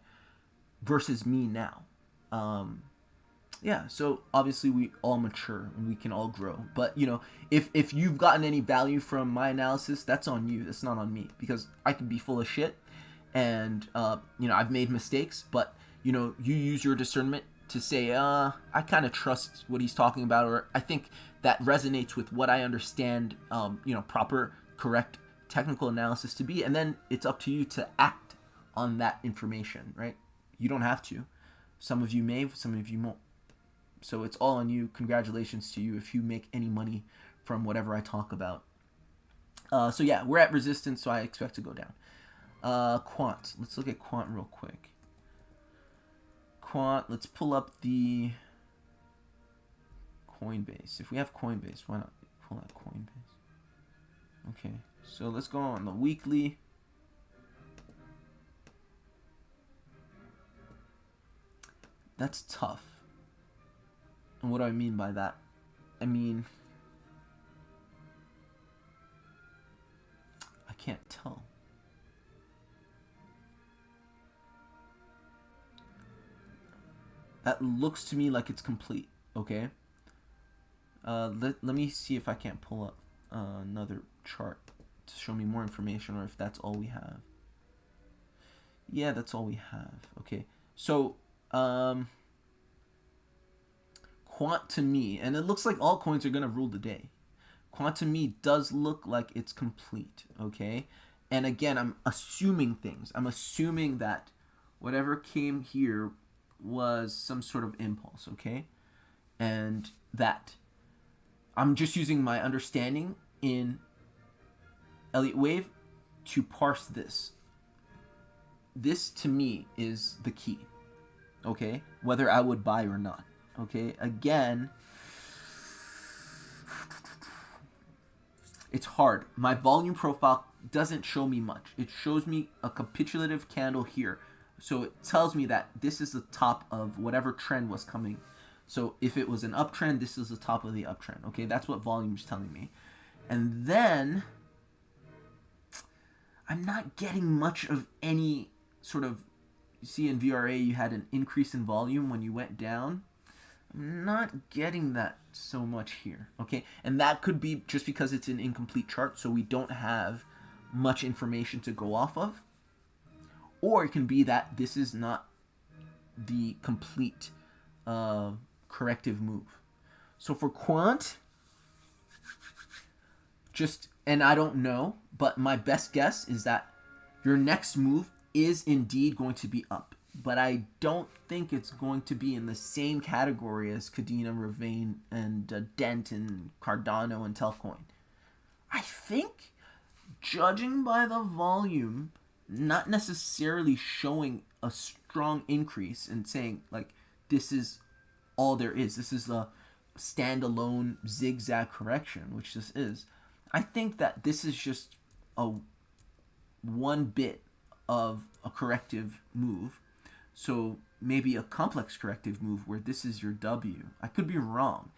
versus me now. So obviously we all mature and we can all grow. But, if you've gotten any value from my analysis, that's on you. That's not on me, because I can be full of shit. And, I've made mistakes, but, you use your discernment to say, I kind of trust what he's talking about, or I think that resonates with what I understand, proper, correct technical analysis to be. And then it's up to you to act on that information, right? You don't have to. Some of you may, some of you won't. So it's all on you. Congratulations to you if you make any money from whatever I talk about. We're at resistance, so I expect to go down. Quant. Let's look at quant real quick. Quant. Let's pull up the Coinbase. If we have Coinbase, why not pull out Coinbase? Okay. So let's go on the weekly. That's tough. And what do I mean by that? I mean, I can't tell. That looks to me like it's complete, okay? Let me see if I can't pull up another chart to show me more information, or if that's all we have. Yeah, that's all we have. Okay, so quant to me, and it looks like all coins are gonna rule the day. Quant to me does look like it's complete, okay? And again, I'm assuming things. I'm assuming that whatever came here was some sort of impulse, okay? And that I'm just using my understanding in Elliott Wave to parse this. This to me is the key, okay? Whether I would buy or not, okay? Again, it's hard. My volume profile doesn't show me much. It shows me a capitulative candle here. So it tells me that this is the top of whatever trend was coming. So if it was an uptrend, this is the top of the uptrend. Okay, that's what volume is telling me. And then I'm not getting much of any sort of, you see in VRA you had an increase in volume when you went down. I'm not getting that so much here. Okay, and that could be just because it's an incomplete chart, so we don't have much information to go off of. Or it can be that this is not the complete corrective move. So for quant, and I don't know, but my best guess is that your next move is indeed going to be up, but I don't think it's going to be in the same category as Cadena, Ravane, and Dent, and Cardano, and Telcoin. I think, judging by the volume, not necessarily showing a strong increase and saying, like, this is all there is. This is a standalone zigzag correction, which this is. I think that this is just a one bit of a corrective move. So maybe a complex corrective move where this is your W. I could be wrong.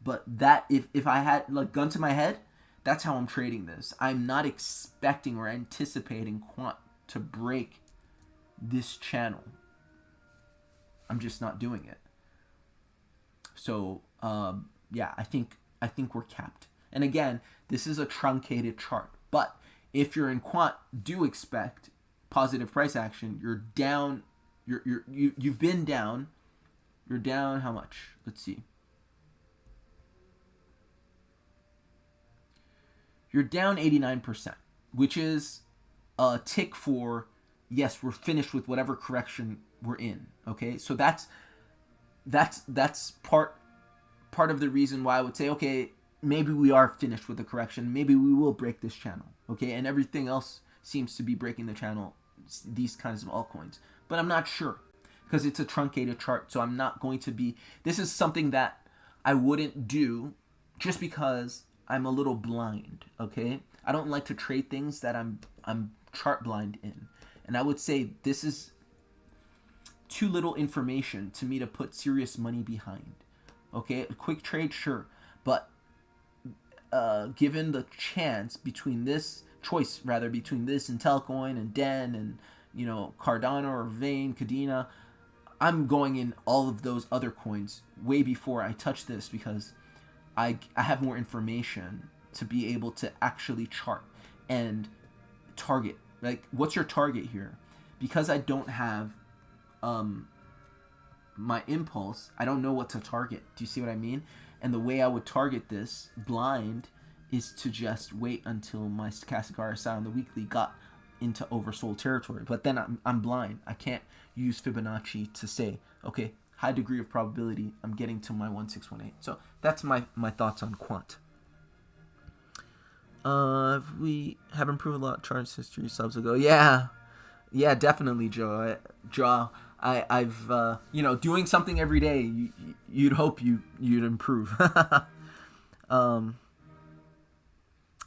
But that, if I had, like, gun to my head, that's how I'm trading this. I'm not expecting or anticipating quant to break this channel. I'm just not doing it. So yeah, I think we're capped. And again, this is a truncated chart. But if you're in quant, do expect positive price action. You're down. You've been down. You're down how much? Let's see. You're down 89%, which is a tick for, yes, we're finished with whatever correction we're in. Okay, so that's part of the reason why I would say, okay, maybe we are finished with the correction. Maybe we will break this channel. Okay, and everything else seems to be breaking the channel, these kinds of altcoins. But I'm not sure because it's a truncated chart. So I'm not going to be, this is something that I wouldn't do just because I'm a little blind, okay? I don't like to trade things that I'm chart blind in. And I would say this is too little information to me to put serious money behind. Okay, a quick trade, sure. But given the chance between this between this and Telcoin and Den and, you know, Cardano or Vane, Cadena, I'm going in all of those other coins way before I touch this because I have more information to be able to actually chart and target. Like, what's your target here? Because I don't have my impulse, I don't know what to target. Do you see what I mean? And the way I would target this blind is to just wait until my stochastic RSI on the weekly got into oversold territory. But then I'm blind. I can't use Fibonacci to say, okay, high degree of probability I'm getting to my 1618. So that's my thoughts on quant. We have improved a lot charts history subs ago. Yeah, definitely, Joe. I've you know, doing something every day, you'd hope you'd improve.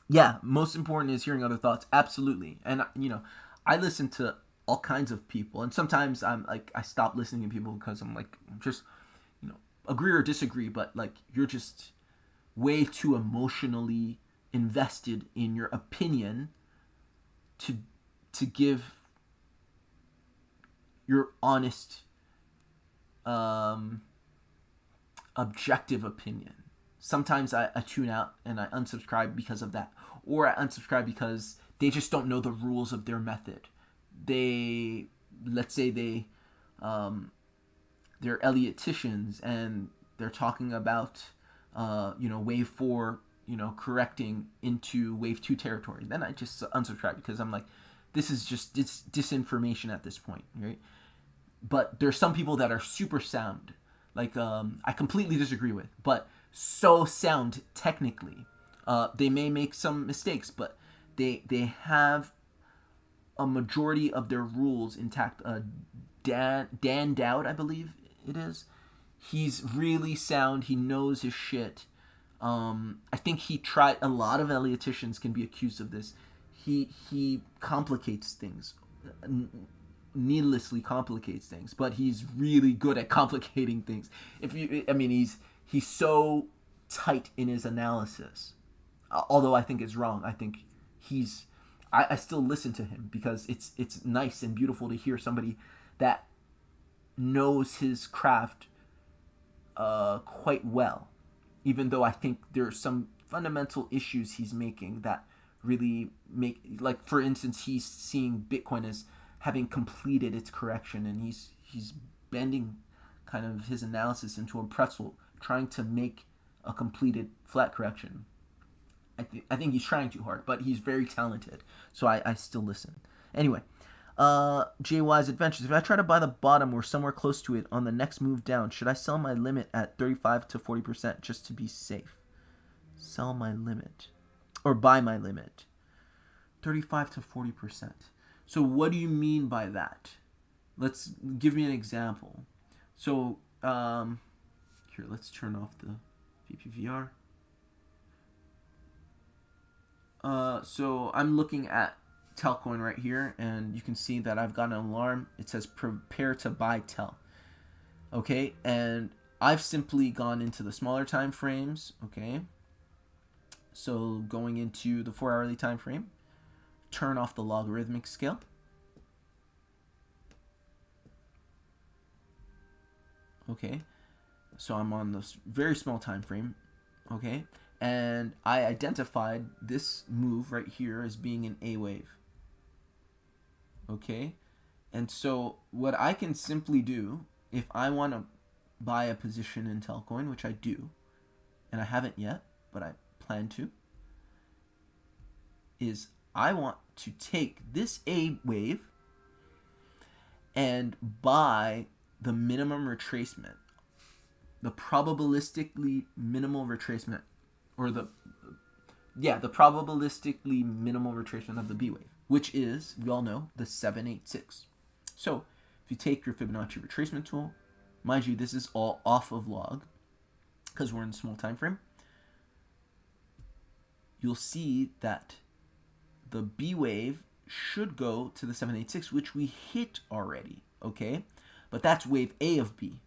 Yeah, most important is hearing other thoughts. Absolutely. And, you know, I listen to all kinds of people, and sometimes I'm like, I stop listening to people because I'm like, just, you know, agree or disagree, but like, you're just way too emotionally invested in your opinion to give your honest, objective opinion. Sometimes I tune out and I unsubscribe because of that. Or I unsubscribe because they just don't know the rules of their method. Let's say they're Ellioticians and they're talking about, you know, wave 4, you know, correcting into wave 2 territory. Then I just unsubscribe because I'm like, this is just disinformation at this point, right? But there's some people that are super sound, like I completely disagree with, but so sound technically. They may make some mistakes, but they have a majority of their rules intact. Dan Dowd, I believe it is. He's really sound. He knows his shit. I think he tried. A lot of Ellioticians can be accused of this. He complicates things, needlessly complicates things, but he's really good at complicating things. He's so tight in his analysis. Although I think it's wrong. I think I still listen to him because it's nice and beautiful to hear somebody that knows his craft quite well. Even though I think there are some fundamental issues he's making that really make, like, for instance, he's seeing Bitcoin as having completed its correction, and he's bending kind of his analysis into a pretzel, trying to make a completed flat correction. I think he's trying too hard, but he's very talented, so I still listen. Anyway, JY's Adventures. If I try to buy the bottom or somewhere close to it on the next move down, should I sell my limit at 35 to 40% just to be safe? Sell my limit. Or buy my limit. 35 to 40%. So what do you mean by that? Let's give me an example. So, here, let's turn off the VPVR. So I'm looking at Telcoin right here, and you can see that I've got an alarm. It says prepare to buy Tel. Okay, and I've simply gone into the smaller time frames. Okay, so going into the 4-hourly time frame, turn off the logarithmic scale. Okay, so I'm on this very small time frame. Okay, and I identified this move right here as being an A wave. Okay, and so what I can simply do, if I want to buy a position in Telcoin, which I do, and I haven't yet, but I plan to, is I want to take this A wave and buy the minimum retracement, the probabilistically minimal retracement, or the probabilistically minimal retracement of the B wave, which is, we all know, the 786. So if you take your Fibonacci retracement tool, mind you, this is all off of log because we're in a small time frame, you'll see that the B wave should go to the 786, which we hit already. Okay, but that's wave A of B.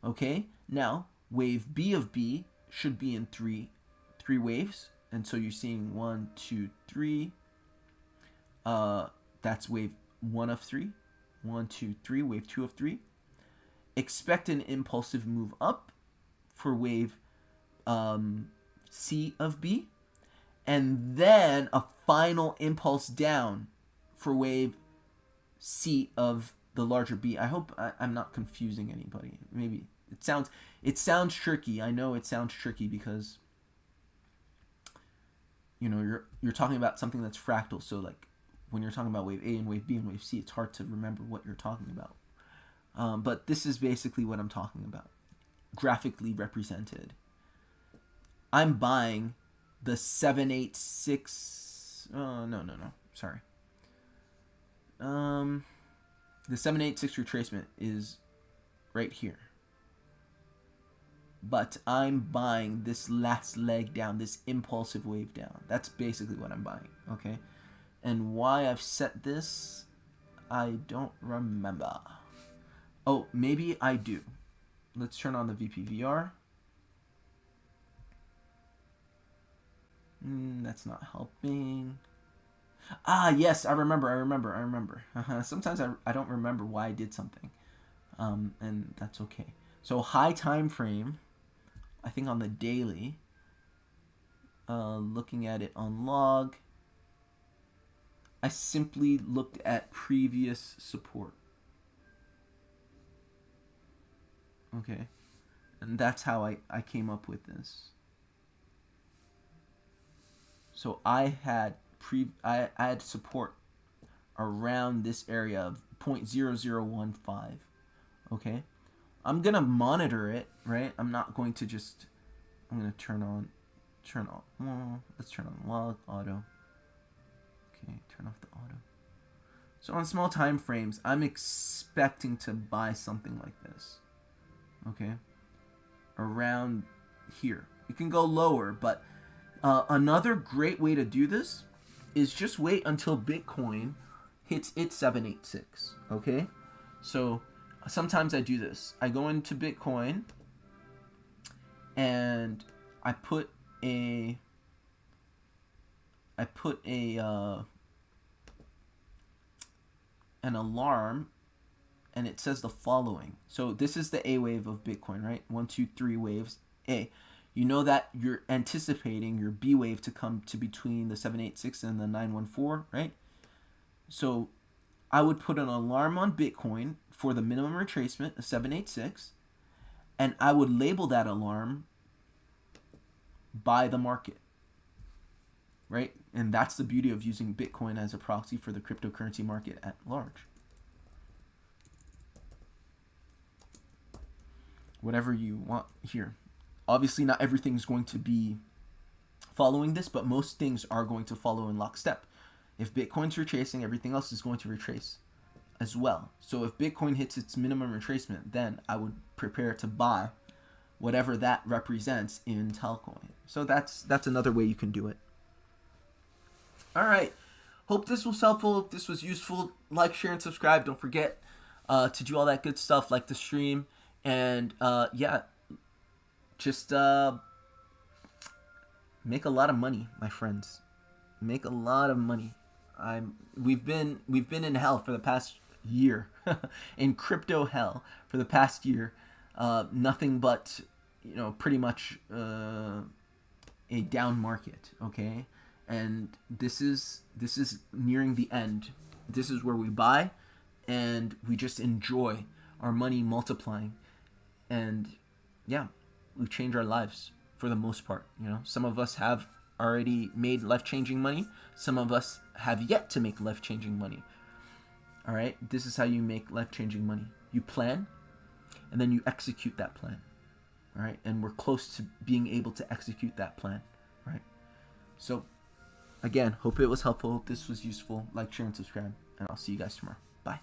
Okay, now wave B of B should be in three waves, and so you're seeing 1, 2, 3. That's wave 1 of 3. 1, 2, 3. Wave 2 of 3. Expect an impulsive move up for wave C of B, and then a final impulse down for wave C of the larger B. I hope I'm not confusing anybody. Maybe it sounds tricky. I know it sounds tricky because you're talking about something that's fractal. So like when you're talking about wave A and wave B and wave C, it's hard to remember what you're talking about. But this is basically what I'm talking about, graphically represented. I'm buying the 786. No. Sorry. The 786 retracement is right here. But I'm buying this last leg down, this impulsive wave down. That's basically what I'm buying, okay? And why I've set this, I don't remember. Oh, maybe I do. Let's turn on the VPVR. That's not helping. Ah, yes, I remember. Sometimes I don't remember why I did something. And that's okay. So high time frame, I think on the daily, looking at it on log, I simply looked at previous support. Okay. And that's how I came up with this. So I had support around this area of 0.0015. Okay. I'm going to monitor it, right? I'm not going to just, I'm going to turn on, well, let's turn on log, auto. Okay, turn off the auto. So on small time frames, I'm expecting to buy something like this. Okay. Around here. It can go lower, but another great way to do this is just wait until Bitcoin hits its 786. Okay. So sometimes I do this. I go into Bitcoin and I put an alarm, and it says the following. So this is the A wave of Bitcoin, right? 1, 2, 3 waves. A. You know that you're anticipating your B wave to come to between the 786 and the 914, right? So I would put an alarm on Bitcoin for the minimum retracement of 786, and I would label that alarm by the market. right? And that's the beauty of using Bitcoin as a proxy for the cryptocurrency market at large. Whatever you want here. Obviously, not everything's going to be following this, but most things are going to follow in lockstep. If Bitcoin's retracing, everything else is going to retrace as well. So if Bitcoin hits its minimum retracement, then I would prepare to buy whatever that represents in Telcoin. So that's another way you can do it. All right. Hope this was helpful. Hope this was useful. Like, share, and subscribe. Don't forget to do all that good stuff, like the stream. And yeah, just make a lot of money, my friends. Make a lot of money. We've been in hell for the past year, in crypto hell for the past year. Nothing but, pretty much a down market. Okay, and this is nearing the end. This is where we buy, and we just enjoy our money multiplying, and yeah, we change our lives for the most part. Some of us have already made life-changing money. Some of us have yet to make life-changing money. All right, this is how you make life-changing money. You plan, and then you execute that plan. All right, and we're close to being able to execute that plan. Right. So, again, hope it was helpful. Hope this was useful. Like, share, and subscribe, and I'll see you guys tomorrow. Bye.